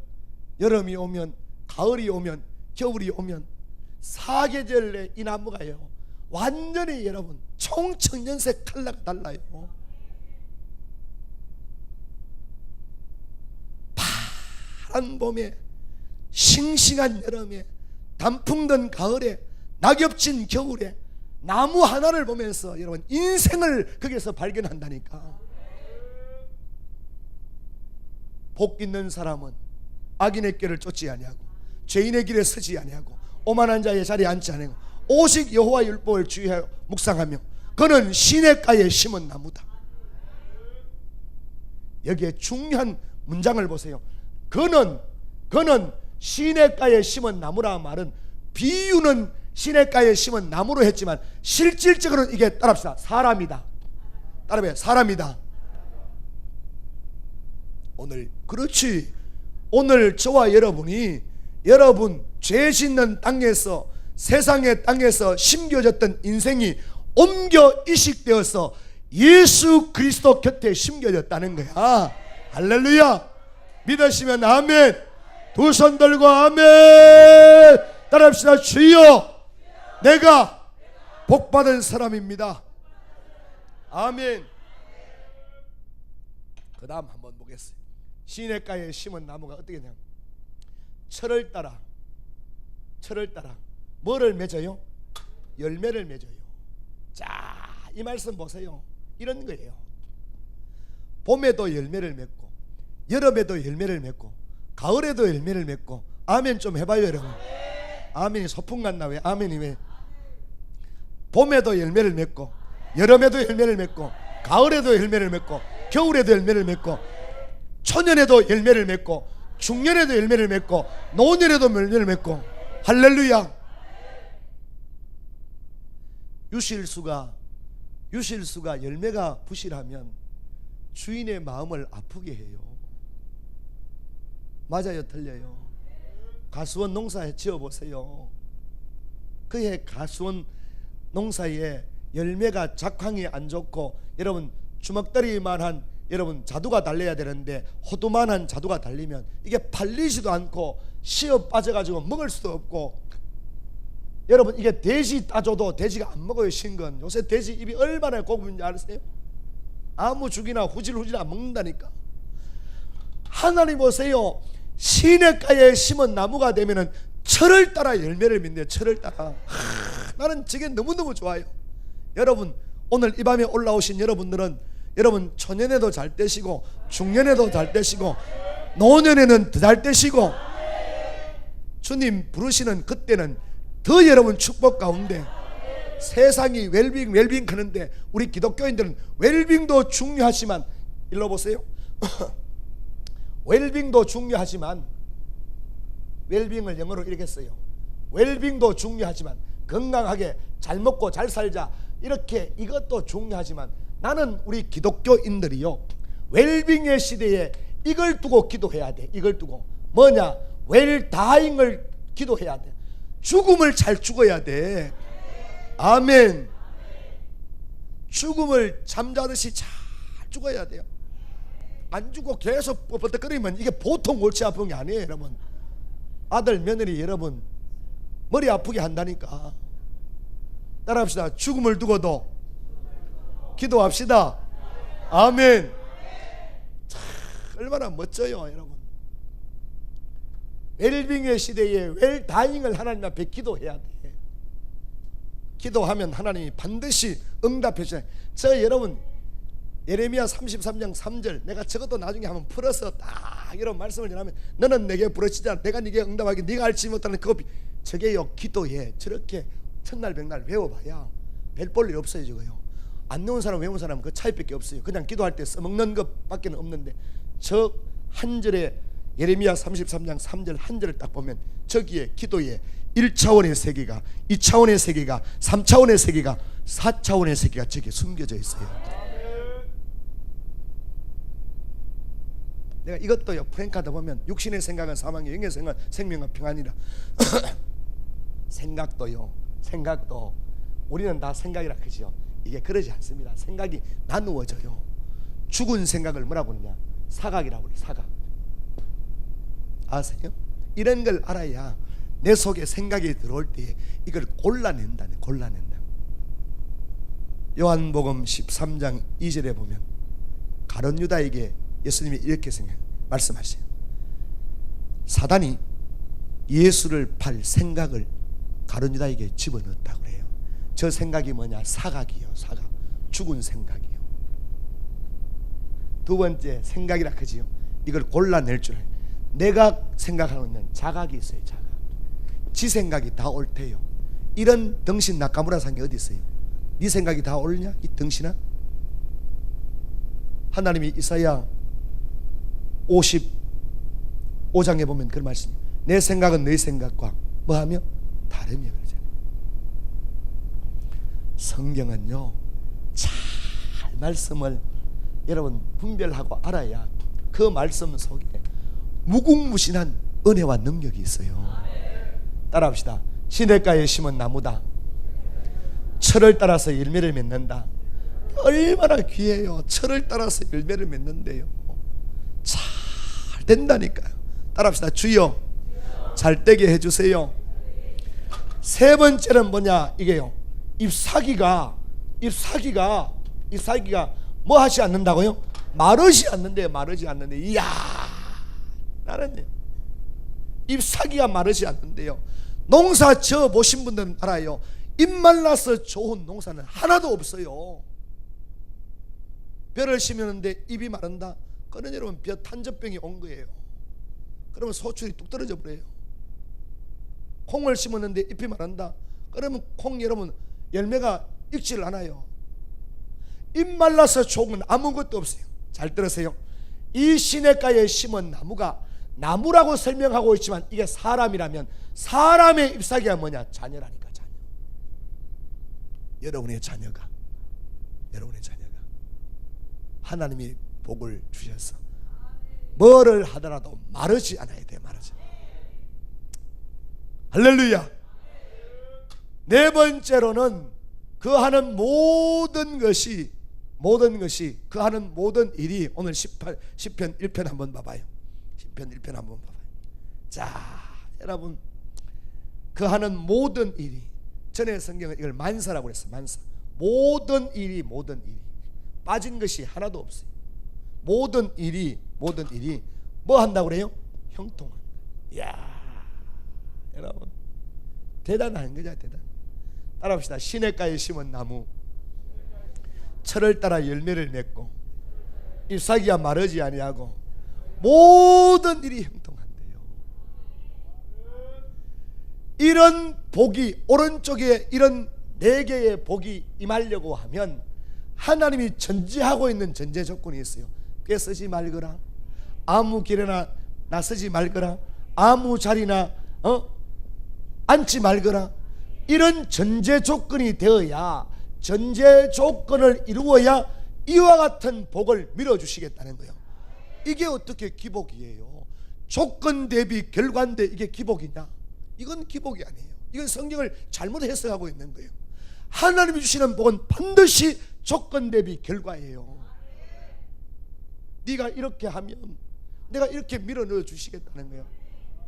여름이 오면, 가을이 오면, 겨울이 오면 사계절 내 이 나무가요 완전히 여러분 총청년색 컬러가 달라요. 파란 봄에, 싱싱한 여름에, 단풍 든 가을에, 낙엽진 겨울에 나무 하나를 보면서 여러분 인생을 거기에서 발견한다니까. 복 있는 사람은 악인의 길을 쫓지 아니하고 죄인의 길에 서지 아니하고 오만한 자의 자리에 앉지 아니하고 오직 여호와의 율법을 주의하여 묵상하며 그는 시냇가에 심은 나무다. 여기에 중요한 문장을 보세요. 그는 시냇가에 심은 나무라 말은 비유는 시냇가에 심은 나무로 했지만 실질적으로는 이게 따라합시다. 사람이다. 따라해요. 사람이다. 오늘 그렇지. 오늘 저와 여러분이 여러분 죄 짓는 땅에서 세상의 땅에서 심겨졌던 인생이 옮겨 이식되어서 예수 그리스도 곁에 심겨졌다는 거야. 할렐루야. 믿으시면 아멘. 두 손 들고 아멘. 따라합시다. 주여 내가 복받은 사람입니다. 아멘. 그 다음 한번 보겠습니다. 시냇가에 심은 나무가 어떻게 되냐, 철을 따라 뭐를 맺어요? 열매를 맺어요. 자, 이 말씀 보세요. 이런 거예요. 봄에도 열매를 맺고 여름에도 열매를 맺고 가을에도 열매를 맺고. 아멘 좀 해봐요 여러분. 아멘이 소풍 갔나? 왜 아멘이 왜? 봄에도 열매를 맺고 여름에도 열매를 맺고 가을에도 열매를 맺고 겨울에도 열매를 맺고 초년에도 열매를 맺고 중년에도 열매를 맺고 노년에도 열매를 맺고. 할렐루야. 유실수가 열매가 부실하면 주인의 마음을 아프게 해요. 맞아요, 틀려요? 가수원 농사에 지어보세요. 그의 가수원 농사에 열매가 작황이 안 좋고 여러분 주먹다리만한 여러분 자두가 달려야 되는데 호두만한 자두가 달리면 이게 팔리지도 않고 씨어 빠져가지고 먹을 수도 없고, 여러분 이게 돼지 따줘도 돼지가 안 먹어요. 신건 요새 돼지 입이 얼마나 고급인지 아세요? 아무 죽이나 후질후질 안 먹는다니까. 하나님 보세요. 시냇가에 심은 나무가 되면은 철을 따라 열매를 맺네요. 철을 따라. 나는 저게 너무너무 좋아요. 여러분 오늘 이 밤에 올라오신 여러분들은 여러분 초년에도 잘 되시고 중년에도 잘 되시고 노년에는 더 잘 되시고 주님 부르시는 그때는 더 여러분 축복 가운데 세상이 웰빙 하는데 우리 기독교인들은 웰빙도 중요하지만 일로 보세요. 웰빙도 중요하지만 웰빙을 영어로 이렇게 써요. 웰빙도 중요하지만 건강하게 잘 먹고 잘 살자, 이렇게 이것도 중요하지만 나는 우리 기독교인들이요 웰빙의 시대에 이걸 두고 기도해야 돼. 이걸 두고 뭐냐? 웰다잉을 기도해야 돼. 죽음을 잘 죽어야 돼. 아멘. 죽음을 잠자듯이 잘 죽어야 돼요. 안 죽고 계속 버벅거리면 이게 보통 골치 아픈 게 아니에요. 여러분 아들 며느리 여러분 머리 아프게 한다니까. 따라합시다. 죽음을 두고도 기도합시다. 아멘. 참, 얼마나 멋져요 여러분. 웰빙의 시대에 웰다잉을 하나님 앞에 기도해야 돼. 기도하면 하나님이 반드시 응답해 주셔요. 저 여러분 예레미야 33장 3절 내가 저것도 나중에 한번 풀어서 딱 이런 말씀을 전하면 너는 내게 부르짖자 내가 네게 응답하기 네가 알지 못하는 그거 저게요 기도해. 저렇게 첫날 백날 외워봐야 별 볼 일 없어요. 저거요 안 외운 사람 외운 사람 그 차이밖에 없어요. 그냥 기도할 때 써먹는 것밖에 없는데 저 한 절에 예레미야 33장 3절 한 절을 딱 보면 저기에 기도에 1차원의 세계가 2차원의 세계가 3차원의 세계가 4차원의 세계가 저기에 숨겨져 있어요. 내가 이것도요 프랭카드 보면 육신의 생각은 사망이요 영의 생각은 생명과 평안이라. 생각도 우리는 다 생각이라 그러죠. 이게 그러지 않습니다. 생각이 나누어져요. 죽은 생각을 뭐라고 그러냐? 사각이라고 그래요. 사각. 아세요? 이런 걸 알아야 내 속에 생각이 들어올 때 이걸 골라낸다. 요한복음 13장 2절에 보면 가룟 유다에게 예수님이 이렇게 말씀하세요. 사단이 예수를 팔 생각을 가룟 유다에게 집어넣었다고 그래요. 저 생각이 뭐냐? 사각이요. 사각. 죽은 생각이요. 두 번째 생각이라 그지요. 이걸 골라낼 줄 알아요. 내가 생각하고 있는 자각이 있어요. 자각. 지 생각이 다 옳대요. 이런 덩신 나카무라 상이 어디 있어요? 네 생각이 다 옳냐? 이 덩신아. 하나님이 이사야 55장에 보면 그런 말씀이 내 생각은 너희 생각과 뭐하며 다르며 그러잖아요. 성경은요 잘 말씀을 여러분 분별하고 알아야 그 말씀 속에 무궁무진한 은혜와 능력이 있어요. 따라합시다. 시냇가에 심은 나무다. 철을 따라서 열매를 맺는다. 얼마나 귀해요. 철을 따라서 열매를 맺는데요 잘 된다니까요. 따라합시다. 주여 잘 되게 해주세요. 세 번째는 뭐냐? 이게요 잎사귀가 뭐 하지 않는다고요? 마르지 않는데요. 마르지 않는데. 이야 나는 잎사귀가 마르지 않는데요. 농사 지어 보신 분들은 알아요. 잎 말라서 좋은 농사는 하나도 없어요. 벼를 심었는데 잎이 마른다. 그러면 여러분 벼 탄저병이 온 거예요. 그러면 소출이 뚝 떨어져 버려요. 콩을 심었는데 잎이 마른다. 그러면 콩 여러분 열매가 익지를 않아요. 잎 말라서 좋은 건 아무것도 없어요. 잘 들으세요. 이 시냇가에 심은 나무가 나무라고 설명하고 있지만 이게 사람이라면 사람의 잎사귀가 뭐냐? 자녀라니까. 자녀. 여러분의 자녀가 하나님이 복을 주셔서 뭐를 하더라도 마르지 않아야 돼. 마르지. 할렐루야. 네 번째로는 그 하는 모든 것이 그 하는 모든 일이 오늘 10편 1편 한번 봐봐요. 10편 1편 한번 봐봐요. 자, 여러분, 그 하는 모든 일이, 전에 성경은 이걸 만사라고 그랬어. 만사. 모든 일이 빠진 것이 하나도 없어요. 모든 일이 뭐 한다고 그래요? 형통한다. 이야, 여러분, 대단한 거죠. 대단. 따라합시다. 시냇가에 심은 나무, 철을 따라 열매를 맺고 잎사귀가 마르지 아니하고 모든 일이 형통한대요. 이런 복이, 오른쪽에 이런 4개의 복이 임하려고 하면 하나님이 전제하고 있는 전제 조건이 있어요. 꿰쓰지 말거라, 아무 길에나 나서지 말거라, 아무 자리나 앉지 말거라. 이런 전제 조건이 되어야, 전제 조건을 이루어야 이와 같은 복을 밀어주시겠다는 거예요. 이게 어떻게 기복이에요? 조건 대비 결과인데 이게 기복이냐? 이건 기복이 아니에요. 이건 성경을 잘못 해석하고 있는 거예요. 하나님이 주시는 복은 반드시 조건 대비 결과예요. 네가 이렇게 하면 내가 이렇게 밀어넣어 주시겠다는 거예요.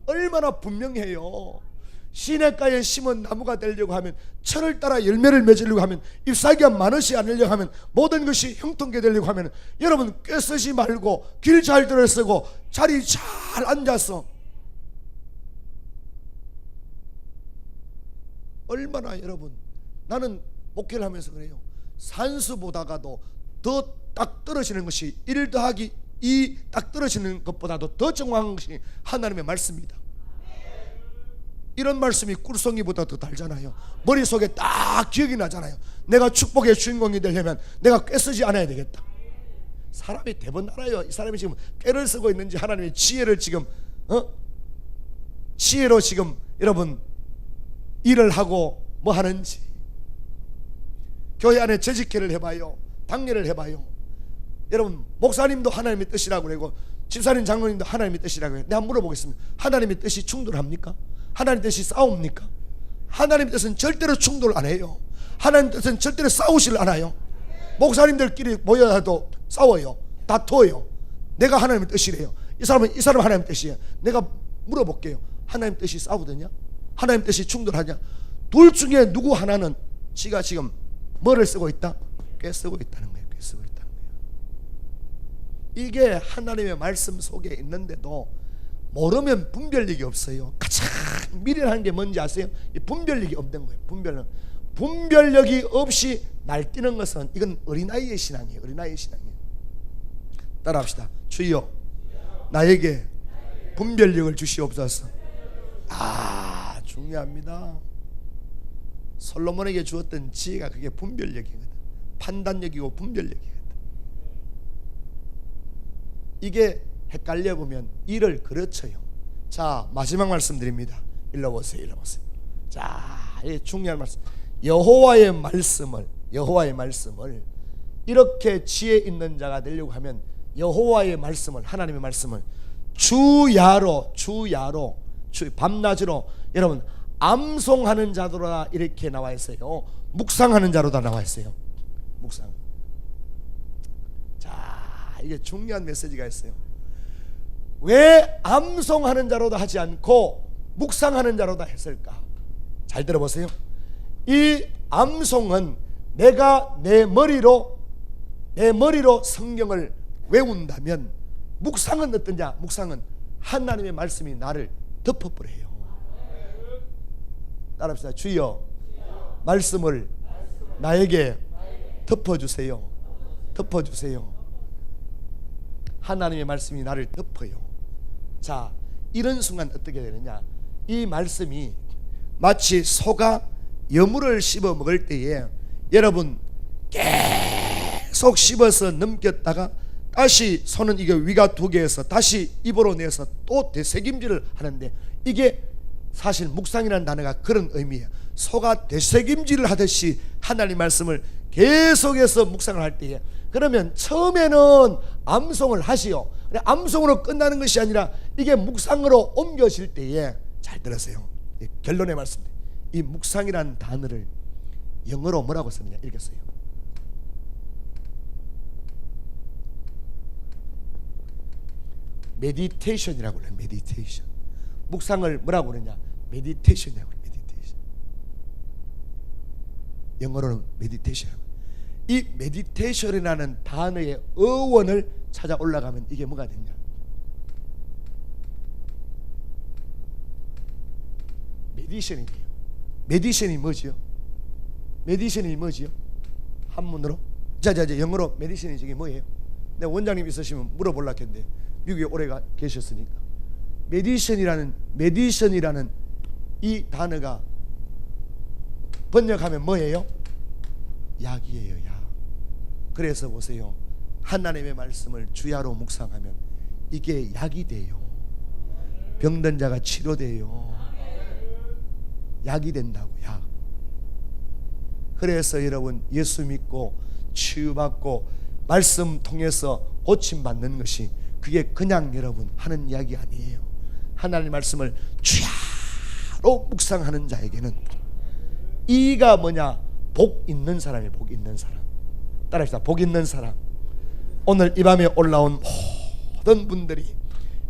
얼마나 분명해요. 시냇가에 심은 나무가 되려고 하면, 철을 따라 열매를 맺으려고 하면, 잎사귀가 많으시 않으려고 하면, 모든 것이 형통하게 되려고 하면, 여러분 꿰쓰지 말고 길 잘 들어서고 자리 잘 앉아서, 얼마나, 여러분, 나는 목회를 하면서 그래요. 산수 보다가도 더 딱 떨어지는 것이 1 더하기 2 딱 떨어지는 것보다도 더 정확한 것이 하나님의 말씀입니다. 이런 말씀이 꿀송이보다 더 달잖아요. 머릿속에 딱 기억이 나잖아요. 내가 축복의 주인공이 되려면 내가 꿰쓰지 않아야 되겠다. 사람이 대번 알아요. 이 사람이 지금 꾀를 쓰고 있는지, 하나님의 지혜를 지금 지혜로 지금 여러분 일을 하고 뭐 하는지. 교회 안에 재직회를 해봐요. 당례를 해봐요. 여러분, 목사님도 하나님의 뜻이라고 그러고 집사님, 장로님도 하나님의 뜻이라고 해요. 내가 물어보겠습니다. 하나님의 뜻이 충돌합니까? 하나님의 뜻이 싸웁니까? 하나님의 뜻은 절대로 충돌 안 해요. 하나님의 뜻은 절대로 싸우질 않아요. 목사님들끼리 모여도 싸워요. 다퉈요. 내가 하나님의 뜻이래요. 이 사람은 하나님의 뜻이에요. 내가 물어볼게요. 하나님의 뜻이 싸우더냐? 하나님의 뜻이 충돌하냐? 둘 중에 누구 하나는 지가 지금 뭐를 쓰고 있다? 꿰쓰고 있다는 거예요. 꿰쓰고 있다는 거예요. 이게 하나님의 말씀 속에 있는데도 모르면 분별력이 없어요. 가장 미련한 게 뭔지 아세요? 이 분별력이 없는 거예요. 분별력이 없이 날뛰는 것은, 이건 어린아이의 신앙이에요. 어린아이의 신앙이에요. 따라합시다. 주여, 나에게 분별력을 주시옵소서. 중요합니다. 솔로몬에게 주었던 지혜가 그게 분별력이거든. 판단력이고 분별력이거든. 이게 헷갈려 보면 일을 그르쳐요. 자, 마지막 말씀드립니다. 일러 보세요. 자, 이 중요한 말씀. 여호와의 말씀을 이렇게 지혜 있는 자가 되려고 하면, 여호와의 말씀을, 하나님의 말씀을 주야로 밤낮으로 여러분 암송하는 자로다 이렇게 나와 있어요. 묵상하는 자로다 나와 있어요. 묵상. 자, 이게 중요한 메시지가 있어요. 왜 암송하는 자로다 하지 않고 묵상하는 자로다 했을까? 잘 들어보세요. 이 암송은 내가 내 머리로 성경을 외운다면, 묵상은 어떠냐? 묵상은 하나님의 말씀이 나를 덮어버려요. 따라합시다. 주여, 말씀을 나에게 덮어주세요. 하나님의 말씀이 나를 덮어요. 자, 이런 순간 어떻게 되느냐? 이 말씀이 마치 소가 여물을 씹어 먹을 때에 여러분 계속 씹어서 넘겼다가 다시 손은 이게 위가 2개에서 다시 입으로 내서 또 되새김질을 하는데, 이게 사실 묵상이라는 단어가 그런 의미예요. 소가 되새김질을 하듯이 하나님 말씀을 계속해서 묵상을 할 때에, 그러면 처음에는 암송을 하시오. 암송으로 끝나는 것이 아니라 이게 묵상으로 옮겨질 때에, 잘 들으세요. 결론의 말씀. 이 묵상이라는 단어를 영어로 뭐라고 쓰느냐 이렇게 써요. 메디테이션이라고 그래요. 메디테이션. 묵상을 뭐라고 그러냐? 메디테이션이라고 그래요. 메디테이션. 영어로는 메디테이션. 이 메디테이션이라는 단어의 어원을 찾아 올라가면 이게 뭐가 되냐? 메디션이 돼요. 메디션이 뭐지요? 메디션이 뭐지요? 한문으로? 자, 영어로 메디션이 저게 뭐예요? 내가 원장님 있으시면 물어보려고 했는데 미국에 오래 계셨으니까 메디션이라는 이 단어가 번역하면 뭐예요? 약이에요. 약. 그래서 보세요, 하나님의 말씀을 주야로 묵상하면 이게 약이 돼요. 병든 자가 치료돼요. 약이 된다고. 약. 그래서 여러분 예수 믿고 치유받고 말씀 통해서 고침받는 것이 그게 그냥 여러분 하는 이야기 아니에요. 하나님의 말씀을 주야로 묵상하는 자에게는 이가 뭐냐? 복 있는 사람이 복 있는 사람. 따라합시다. 복 있는 사람. 오늘 이 밤에 올라온 모든 분들이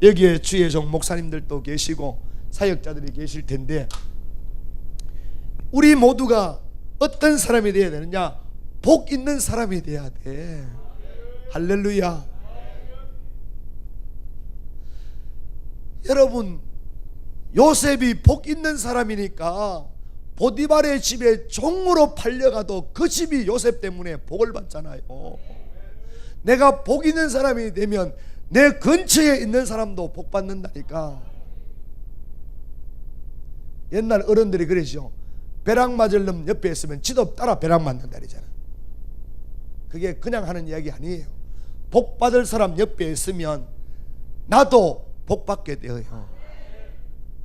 여기에 주의 종 목사님들도 계시고 사역자들이 계실 텐데 우리 모두가 어떤 사람이 되어야 되느냐? 복 있는 사람이 되어야 돼. 할렐루야. 여러분 요셉이 복 있는 사람이니까 보디발의 집에 종으로 팔려가도 그 집이 요셉 때문에 복을 받잖아요. 내가 복 있는 사람이 되면 내 근처에 있는 사람도 복 받는다니까. 옛날 어른들이 그러죠. 벼락 맞을 놈 옆에 있으면 지도 따라 벼락 맞는다 그러잖아. 그게 그냥 하는 이야기 아니에요. 복 받을 사람 옆에 있으면 나도 복 받게 되어요.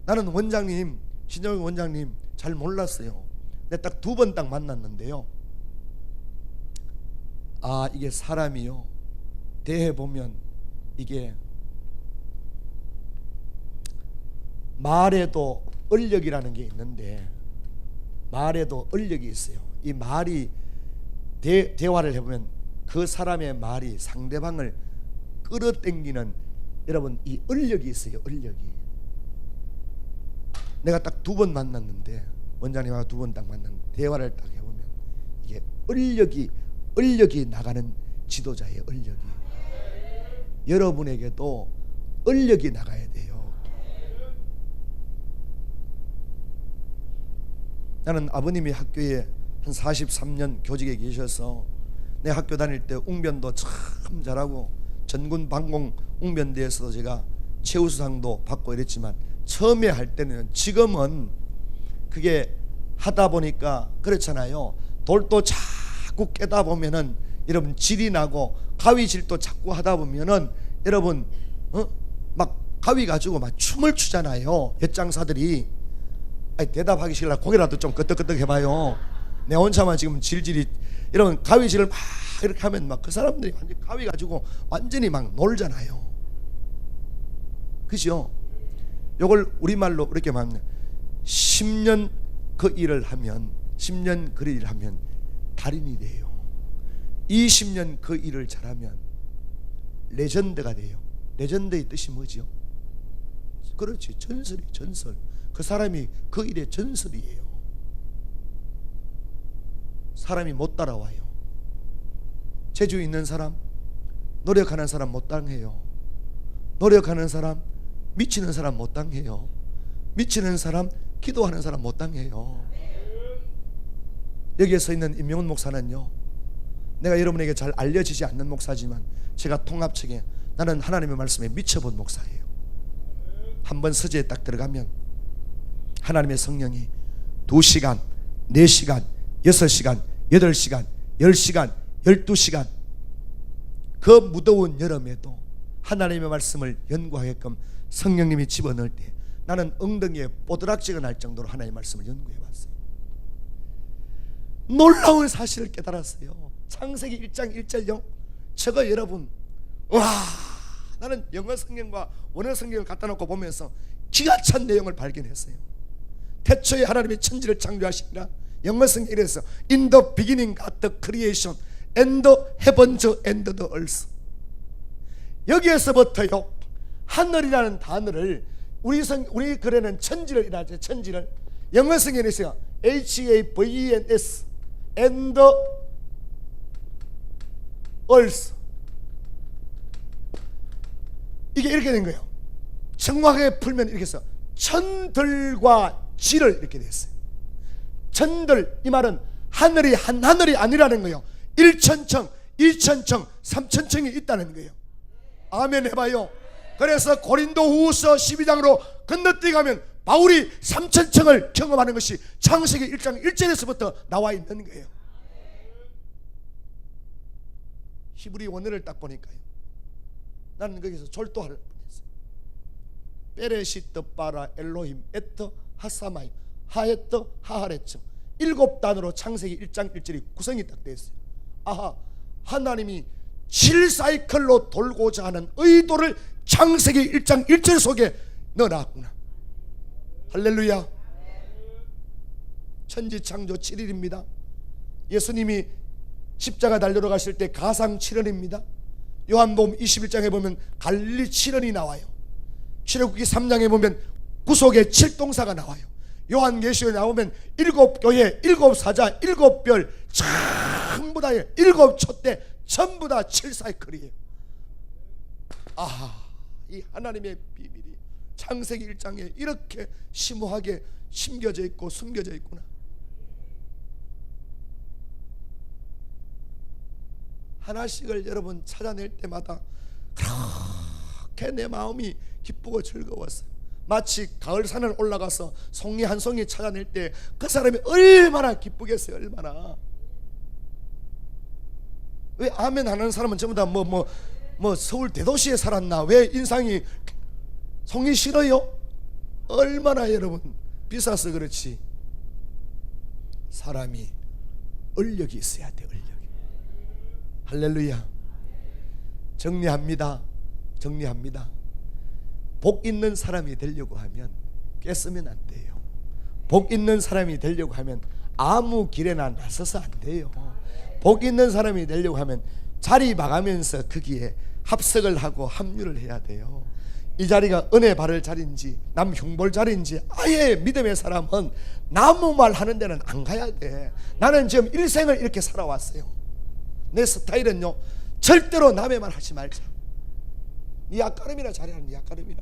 나는 원장님, 신정희 원장님 잘 몰랐어요. 근데 딱 2번 딱 만났는데요. 아, 이게 사람이요, 대해 보면 이게 말에도 얼력이라는 게 있는데 말에도 얼력이 있어요. 이 말이 대화를 해보면 그 사람의 말이 상대방을 끌어당기는 여러분 이 얼력이 있어요. 얼력이. 내가 딱 2번 만났는데 원장님하고 2번 딱 만났는데 대화를 딱 해보면 이게 얼력이 나가는 지도자예요. 얼력이. 여러분에게도 얼력이 나가야 돼요. 나는 아버님이 학교에 한 43년 교직에 계셔서 내 학교 다닐 때 웅변도 참 잘하고 전군 방공 웅변대에서도 제가 최우수상도 받고 이랬지만 처음에 할 때는, 지금은 그게 하다 보니까 그렇잖아요. 돌도 자꾸 깨다 보면은 여러분 질이 나고 가위질도 자꾸 하다 보면은 여러분 막 가위 가지고 막 춤을 추잖아요. 엿장사들이. 아니, 대답하기 싫으라 고개라도 좀 끄덕끄덕 해봐요. 내 혼자만 지금 질질이 이런 가위질을 막 이렇게 하면 막 그 사람들이 완전 가위 가지고 완전히 막 놀잖아요. 그죠? 요걸 우리말로 이렇게 말하면 10년 그 일을 하면 10년 그 일을 하면 달인이 돼요. 20년 그 일을 잘하면 레전드가 돼요. 레전드의 뜻이 뭐죠? 그렇지, 전설이 전설. 그 사람이 그 일의 전설이에요. 사람이 못 따라와요. 재주 있는 사람, 노력하는 사람 못 당해요. 노력하는 사람, 미치는 사람 못 당해요. 미치는 사람, 기도하는 사람 못 당해요. 여기에 서 있는 임명훈 목사는요, 내가 여러분에게 잘 알려지지 않는 목사지만 제가 통합책에 나는 하나님의 말씀에 미쳐본 목사예요. 한번 서재에 딱 들어가면 하나님의 성령이 2시간, 4시간, 6시간, 8시간, 10시간, 12시간 그 무더운 여름에도 하나님의 말씀을 연구하게끔 성령님이 집어넣을 때 나는 엉덩이에 뽀드락지가 날 정도로 하나님의 말씀을 연구해봤어요. 놀라운 사실을 깨달았어요. 창세기 1장 1절 0. 저거 여러분, 와, 나는 영어 성경과 원어 성경을 갖다 놓고 보면서 기가 찬 내용을 발견했어요. 태초에 하나님이 천지를 창조하시니라 영어 성경에 이래서 In the beginning God the creation and the heavens and the earth. 여기에서부터요 하늘이라는 단어를 우리 글에는 천지를 이라죠. 천지를 영어 성경에 있어요. HAVENS and the earth. 이게 이렇게 된 거예요. 정확하게 풀면 이렇게 해서 천들과 지를 이렇게 됐어요. 천들, 이 말은 하늘이 한 하늘이 아니라는 거예요. 1천층, 2천층, 3천층이 있다는 거예요. 아멘 해봐요. 그래서 고린도후서 12장으로 건너뛰가면 바울이 3천층을 경험하는 것이 창세기 1장 1절에서부터 나와 있는 거예요. 히브리 원어를 딱 보니까요, 나는 거기서 졸도할 뻔했어요. 베레시트 바라 엘로힘 에터 하사마임 하에터 하하레츠 7단으로 창세기 1장 1절이 구성이 딱 되어 있어요. 아하, 하나님이 7사이클로 돌고자 하는 의도를 창세기 1장 1절 속에 넣어놨구나. 할렐루야. 천지창조 7일입니다. 예수님이 십자가 달려러 가실 때 가상 7원입니다. 요한복음 21장에 보면 갈릴리 7원이 나와요. 출애굽기 3장에 보면 구속의 7동사가 나와요. 요한계시록에 나오면 7교회, 7사자, 7별 전부 다 7촛대 전부 다 7사이클이에요. 아하, 이 하나님의 비밀이 창세기 1장에 이렇게 심오하게 심겨져 있고 숨겨져 있구나. 하나씩을 여러분 찾아낼 때마다 그렇게 내 마음이 기쁘고 즐거웠어요. 마치 가을산을 올라가서 송이 한 송이 찾아낼 때 그 사람이 얼마나 기쁘겠어요. 얼마나. 왜 아멘 하는 사람은 전부 다 뭐 서울 대도시에 살았나? 왜 인상이 송이 싫어요? 얼마나 여러분 비싸서 그렇지. 사람이 얼력이 있어야 돼. 얼력이. 할렐루야. 정리합니다. 복 있는 사람이 되려고 하면 꿰쓰면 안 돼요. 복 있는 사람이 되려고 하면 아무 길에나 나서서 안 돼요. 복 있는 사람이 되려고 하면 자리 봐가면서 거기에 합석을 하고 합류를 해야 돼요. 이 자리가 은혜 바를 자리인지 남 흉볼 자리인지 아예 믿음의 사람은 나무 말 하는 데는 안 가야 돼. 나는 지금 일생을 이렇게 살아왔어요. 내 스타일은요, 절대로 남의 말 하지 말자. 니 약가름이나 잘해라. 니 약가름이나.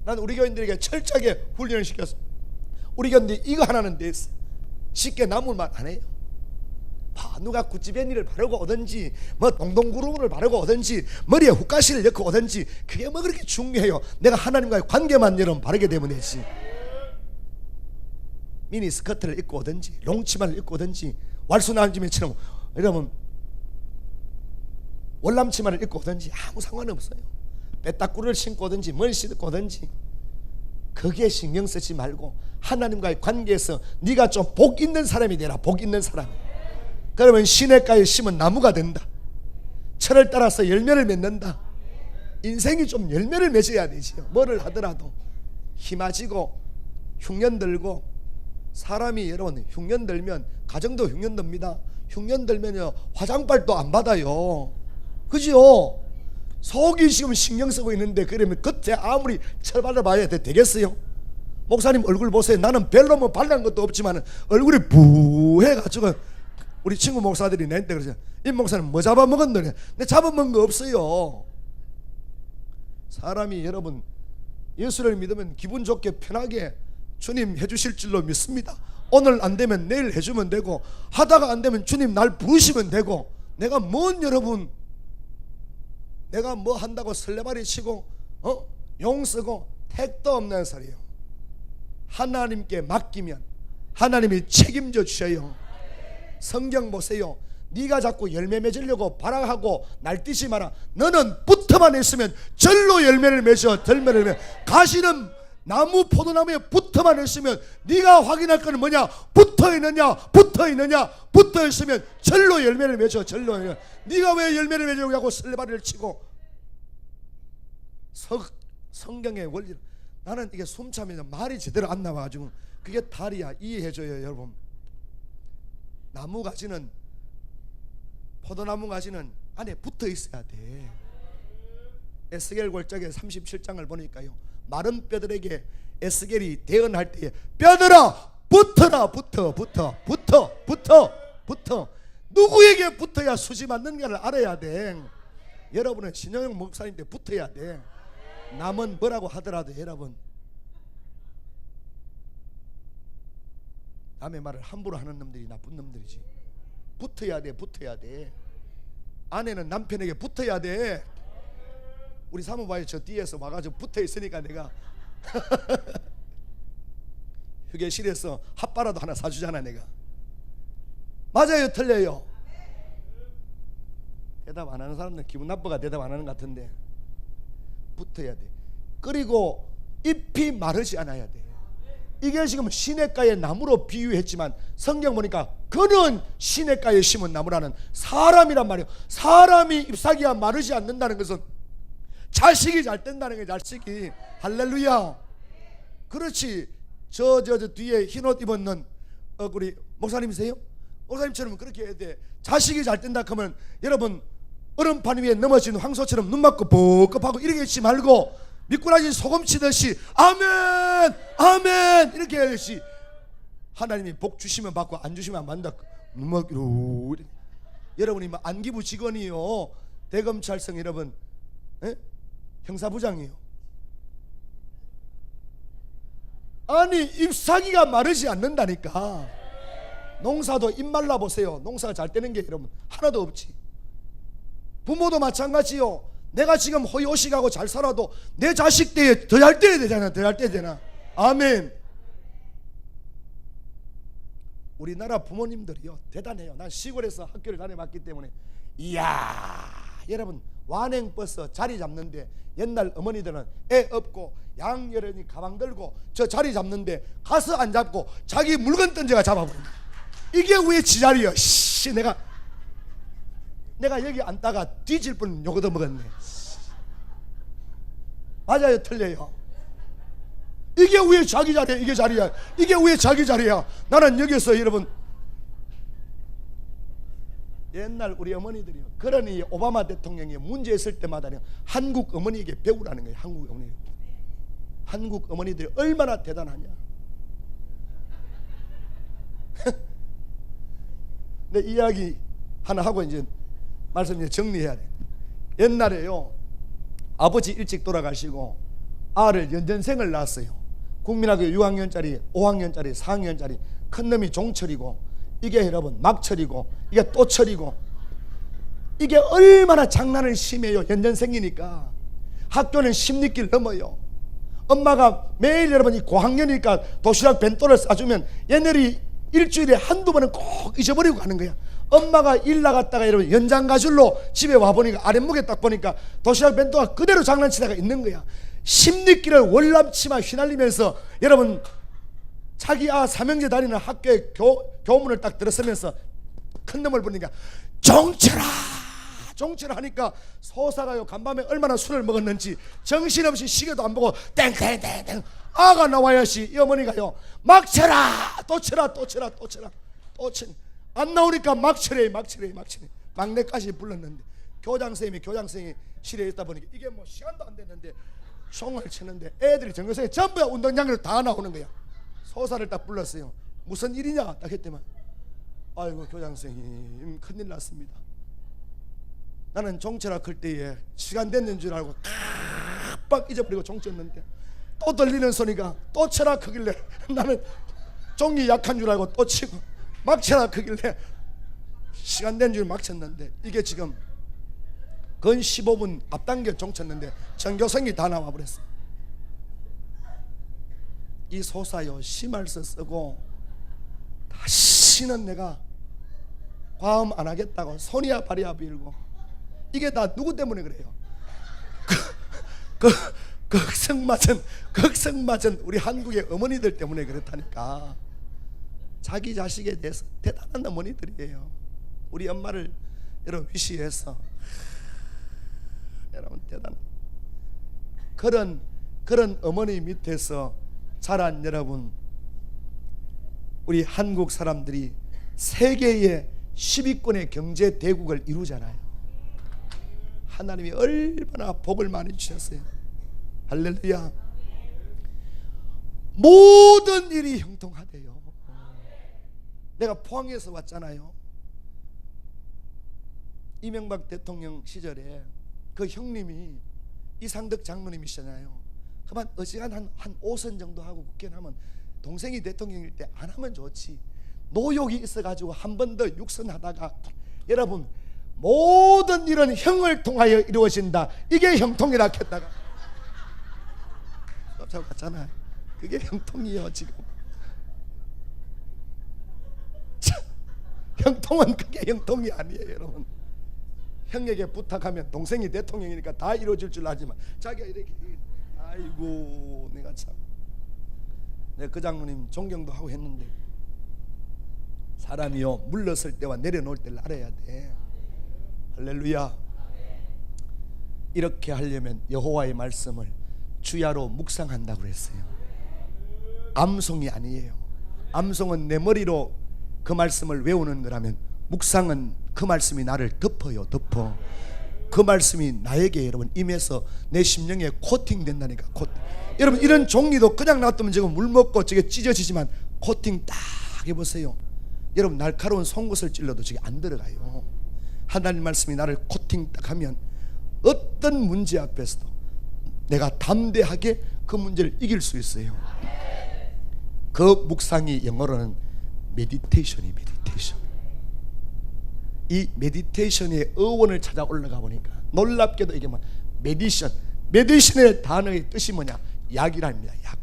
난 우리 교인들에게 철저하게 훈련을 시켰어. 우리 교인들이 이거 하나는 됐어. 쉽게 남을 말 안 해요. 누가 구찌배니를 바르고 오든지 뭐 동동구름을 바르고 오든지 머리에 훅가시를 넣고 오든지 그게 뭐 그렇게 중요해요. 내가 하나님과의 관계만 여러분 바르게 되면 되지. 미니 스커트를 입고 오든지 롱치마를 입고 오든지 왈수나은지매처럼 여러분 월남치마를 입고 오든지 아무 상관없어요. 빼딱구를 신고 오든지 뭘 신고 오든지 거기에 신경 쓰지 말고 하나님과의 관계에서 네가 좀 복 있는 사람이 되라. 복 있는 사람. 그러면 시냇가에 심은 나무가 된다. 철을 따라서 열매를 맺는다. 인생이 좀 열매를 맺어야 되지요. 뭐를 하더라도 힘아지고 흉년 들고 사람이 여러분 흉년 들면 가정도 흉년 듭니다. 흉년 들면요 화장빨도 안 받아요. 그죠? 속이 지금 신경 쓰고 있는데 그러면 겉에 아무리 철발을 봐야 되겠어요? 목사님 얼굴 보세요. 나는 별로 뭐 발란 것도 없지만 얼굴이 부해가지고 우리 친구 목사들이 내한테 그러죠. 이 목사님 뭐 잡아먹었노래? 내 잡아먹은 거 없어요. 사람이 여러분 예수를 믿으면 기분 좋게 편하게 주님 해주실 줄로 믿습니다. 오늘 안 되면 내일 해주면 되고 하다가 안 되면 주님 날 부르시면 되고 내가 뭔 여러분 내가 뭐 한다고 설레발이 치고 용 쓰고 택도 없는 소리예요. 하나님께 맡기면 하나님이 책임져 주셔요. 성경 보세요. 네가 자꾸 열매 맺으려고 발악하고 날뛰지 마라. 너는 붙어만 있으면 절로 열매를 맺어. 열매를 맺어. 가시는 나무 포도나무에 붙어만 있으면 네가 확인할 거는 뭐냐? 붙어있느냐 붙어있으면 절로 열매를 맺어. 절로. 네가 왜 열매를 맺으려고 하고 설레발을 치고 성경의 원리 나는 이게 숨 차면 말이 제대로 안 나와가지고 그게 다리야. 이해해줘요 여러분. 나무 가지는, 포도나무 가지는 안에 붙어 있어야 돼. 에스겔 골짜기 37장을 보니까요, 마른 뼈들에게 에스겔이 대언할 때에 뼈들아 붙어라. 붙어. 누구에게 붙어야 수지 맞는가를 알아야 돼. 여러분은 신영영 목사님한테 붙어야 돼. 남은 뭐라고 하더라도 여러분, 남의 말을 함부로 하는 놈들이 나쁜 놈들이지. 붙어야 돼. 아내는 남편에게 붙어야 돼. 우리 사모바이 저 뒤에서 와가지고 붙어 있으니까 내가 휴게실에서 핫바라도 하나 사주잖아 내가. 맞아요 틀려요? 대답 안 하는 사람들은 기분 나빠가 대답 안 하는 것 같은데, 붙어야 돼. 그리고 잎이 마르지 않아야 돼. 이게 지금 시냇가의 나무로 비유했지만 성경 보니까 그는 시냇가에 심은 나무라는 사람이란 말이에요. 사람이 잎사귀가 마르지 않는다는 것은 자식이 잘 된다는 거예요. 자식이. 할렐루야. 그렇지. 저 뒤에 흰옷 입었는 우리 목사님이세요? 목사님처럼 그렇게 해야 돼. 자식이 잘 된다 하면 여러분, 얼음판 위에 넘어진 황소처럼 눈 맞고 뻑뻑하고 이렇게 있지 말고 미꾸라지 소금 치듯이 아멘 이렇게 해야지. 하나님이 복 주시면 받고 안 주시면 안 받는다. 눈 맞기로. 여러분이 뭐 안기부 직원이요, 대검찰청 여러분, 형사부장이요. 아니 잎사귀가 마르지 않는다니까. 농사도 잎 말라 보세요. 농사가 잘 되는 게 여러분 하나도 없지. 부모도 마찬가지요. 내가 지금 호의호식하고 잘 살아도 내 자식 때에 더 잘 돼야 되잖아. 더 잘 돼야 되나. 아멘. 우리나라 부모님들이요 대단해요. 난 시골에서 학교를 다녀봤기 때문에. 이야 여러분, 완행버스 자리 잡는데 옛날 어머니들은 애 업고 양여름이 가방 들고 저 자리 잡는데 가서 안 잡고 자기 물건 던져가 잡아버린다. 이게 왜 지자리야. 씨, 내가 여기 앉다가 뒤질 뻔 요거도 먹었네. 맞아요 틀려요? 이게 왜 자기 자리야. 이게 자리야. 이게 왜 자기 자리야. 나는 여기서 여러분, 옛날 우리 어머니들이요, 그러니 오바마 대통령이 문제 있을 때마다 한국 어머니에게 배우라는 거예요. 한국 어머니. 한국 어머니들이 얼마나 대단하냐. 내 이야기 하나 하고 이제 말씀 이제 정리해야 돼. 옛날에요, 아버지 일찍 돌아가시고 아를 연전생을 낳았어요. 국민학교 6학년짜리, 5학년짜리, 4학년짜리. 큰 놈이 종철이고, 이게 여러분 막철이고, 이게 또철이고. 이게 얼마나 장난을 심해요. 연전생이니까 학교는 10리길 넘어요. 엄마가 매일 여러분이 고학년이니까 도시락 벤또를 싸주면 얘네들이 일주일에 한두 번은 꼭 잊어버리고 가는 거야. 엄마가 일 나갔다가 여러분 연장 가줄로 집에 와보니까 아랫목에 딱 보니까 도시락 벤또가 그대로 장난치다가 있는 거야. 10리길을 월남치마 휘날리면서 여러분 자기 삼형제 다니는 학교에 교문을 딱 들어서면서 큰 놈을 보니까 종철아 하니까 소사가요 간밤에 얼마나 술을 먹었는지 정신없이 시계도 안 보고 땡땡땡땡 아가 나와야지. 이 어머니가요 막쳐라 또 쳐라 안 나오니까 막쳐래. 막내까지 불렀는데 교장선생이 실에 있다 보니까 이게 뭐 시간도 안 됐는데 총을 치는데 애들이 전교생이 전부 운동장으로 다 나오는 거야. 소사를 딱 불렀어요. 무슨 일이냐 딱 했더만, 아이고 교장선생님 큰일 났습니다. 나는 종철아 클 때에 시간 됐는 줄 알고 깜빡 잊어버리고 종쳤는데 또 들리는 소리가 또 쳐라 크길래 나는 종이 약한 줄 알고 또 치고 막 쳐라 크길래 시간 된 줄 막 쳤는데 이게 지금 건 15분 앞당겨 종쳤는데 전교생이 다 나와버렸어. 이 소사요 심할서 쓰고 다시는 내가 과음 안 하겠다고 손이야 발이야 빌고. 이게 다 누구 때문에 그래요? 극성맞은 우리 한국의 어머니들 때문에 그렇다니까. 자기 자식에 대해서 대단한 어머니들이에요. 우리 엄마를 여러분 위시해서 여러분 대단. 그런 그런 어머니 밑에서 자란 여러분, 우리 한국 사람들이 세계의 10위권의 경제 대국을 이루잖아요. 하나님이 얼마나 복을 많이 주셨어요. 할렐루야. 모든 일이 형통하대요. 내가 포항에서 왔잖아요. 이명박 대통령 시절에 그 형님이 이상덕 장로님이시잖아요. 그만 어지간 한 5선 정도 하고 국회의원 하면 동생이 대통령일 때 안 하면 좋지. 노욕이 있어가지고 한 번 더 6선 하다가, 여러분 모든 일은 형을 통하여 이루어진다. 이게 형통이라 했다가 잡고 갔잖아요. 그게 형통이에요 지금. 형통은 그게 형통이 아니에요 여러분. 형에게 부탁하면 동생이 대통령이니까 다 이루어질 줄 알지만 자기가 이렇게, 아이고 내가 참, 내가 그 장로님 존경도 하고 했는데 사람이요 물러설 때와 내려놓을 때를 알아야 돼. 할렐루야. 이렇게 하려면 여호와의 말씀을 주야로 묵상한다고 그랬어요. 암송이 아니에요. 암송은 내 머리로 그 말씀을 외우는 거라면, 묵상은 그 말씀이 나를 덮어요. 덮어. 그 말씀이 나에게 여러분 임해서 내 심령에 코팅 된다니까. 코팅. 여러분 이런 종이도 그냥 놔두면 지금 물 먹고 저게 찢어지지만 코팅 딱 해보세요. 여러분 날카로운 송곳을 찔러도 저게 안 들어가요. 하나님 말씀이 나를 코팅 딱 하면 어떤 문제 앞에서도 내가 담대하게 그 문제를 이길 수 있어요. 그 묵상이 영어로는 메디테이션이 메디테이션. 이 메디테이션의 어원을 찾아 올라가 보니까 놀랍게도 이게 뭐 메디션, 메디션의 단어의 뜻이 뭐냐? 약이랍니다. 약.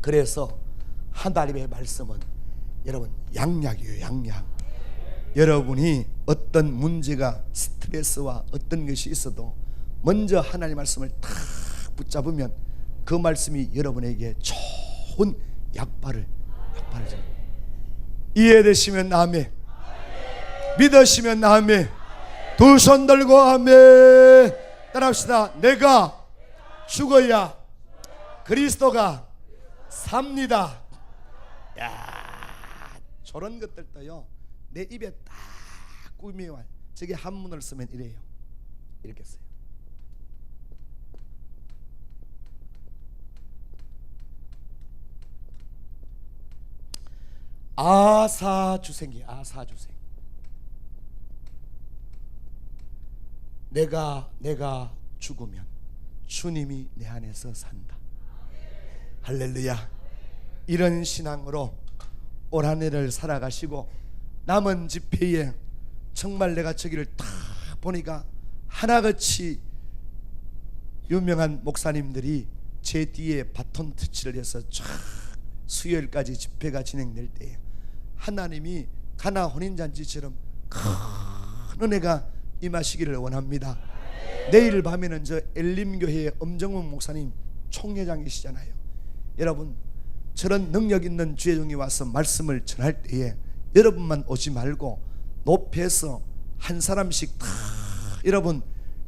그래서 하나님의 말씀은 여러분 양약이에요. 양약. 여러분이 어떤 문제가, 스트레스와 어떤 것이 있어도 먼저 하나님의 말씀을 탁 붙잡으면 그 말씀이 여러분에게 좋은 약발을 줍니다. 이해되시면 아멘. 믿으시면 아멘. 두 손 들고 아멘. 따라합시다. 내가 죽어야 그리스도가 삽니다. 야, 저런 것들도요 내 입에 딱 꾸미와 저게 한문을 쓰면 이래요. 이렇게 써요. 아사주생이에요. 아사주생. 내가 죽으면 주님이 내 안에서 산다. 할렐루야. 이런 신앙으로 올 한 해를 살아가시고 남은 집회에 정말 내가 저기를 딱 보니까 하나같이 유명한 목사님들이 제 뒤에 바톤 터치를 해서 쫙 수요일까지 집회가 진행될 때에 하나님이 가나 혼인잔치처럼 큰 은혜가 임하시기를 원합니다. 내일 밤에는 저 엘림교회의 엄정훈 목사님 총회장이시잖아요. 여러분 저런 능력 있는 주의 종이 와서 말씀을 전할 때에 여러분만 오지 말고 높여서 한 사람씩 다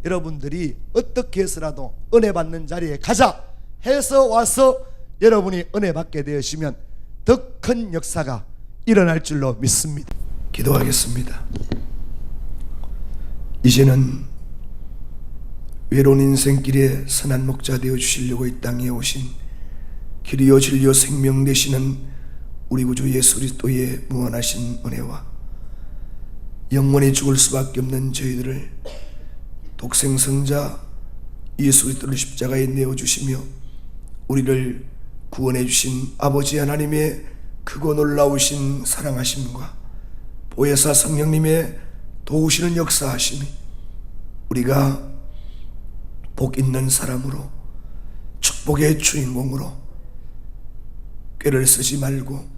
여러분들이 어떻게 해서라도 은혜 받는 자리에 가자 해서 와서 여러분이 은혜 받게 되시면 더 큰 역사가 일어날 줄로 믿습니다. 기도하겠습니다. 이제는 외로운 인생길에 선한 목자 되어 주시려고 이 땅에 오신 길이요 진리요 생명 되시는 우리 구주 예수 그리스도의 무한하신 은혜와 영원히 죽을 수밖에 없는 저희들을 독생성자 예수 그리스도를 십자가에 내어주시며 우리를 구원해 주신 아버지 하나님의 크고 놀라우신 사랑하심과 보혜사 성령님의 도우시는 역사하심이 우리가 복 있는 사람으로 축복의 주인공으로 꾀를 쓰지 말고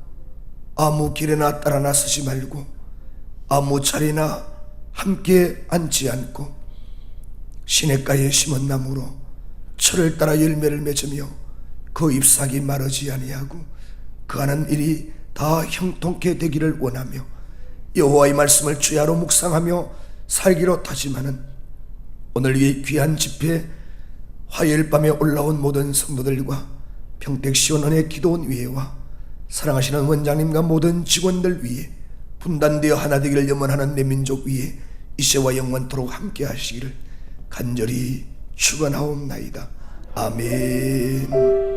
아무 길에나 따라 나서지 말고 아무 자리나 함께 앉지 않고 시냇가에 심은 나무로 철을 따라 열매를 맺으며 그 잎사귀 마르지 아니하고 그 하는 일이 다 형통케 되기를 원하며 여호와의 말씀을 주야로 묵상하며 살기로 다짐하는 오늘 이 귀한 집회 화요일 밤에 올라온 모든 성도들과 평택시원원의 기도원 위에와 사랑하시는 원장님과 모든 직원들 위에 분단되어 하나 되기를 염원하는 내 민족 위에 이세와 영원토록 함께 하시기를 간절히 축원하옵나이다. 아멘.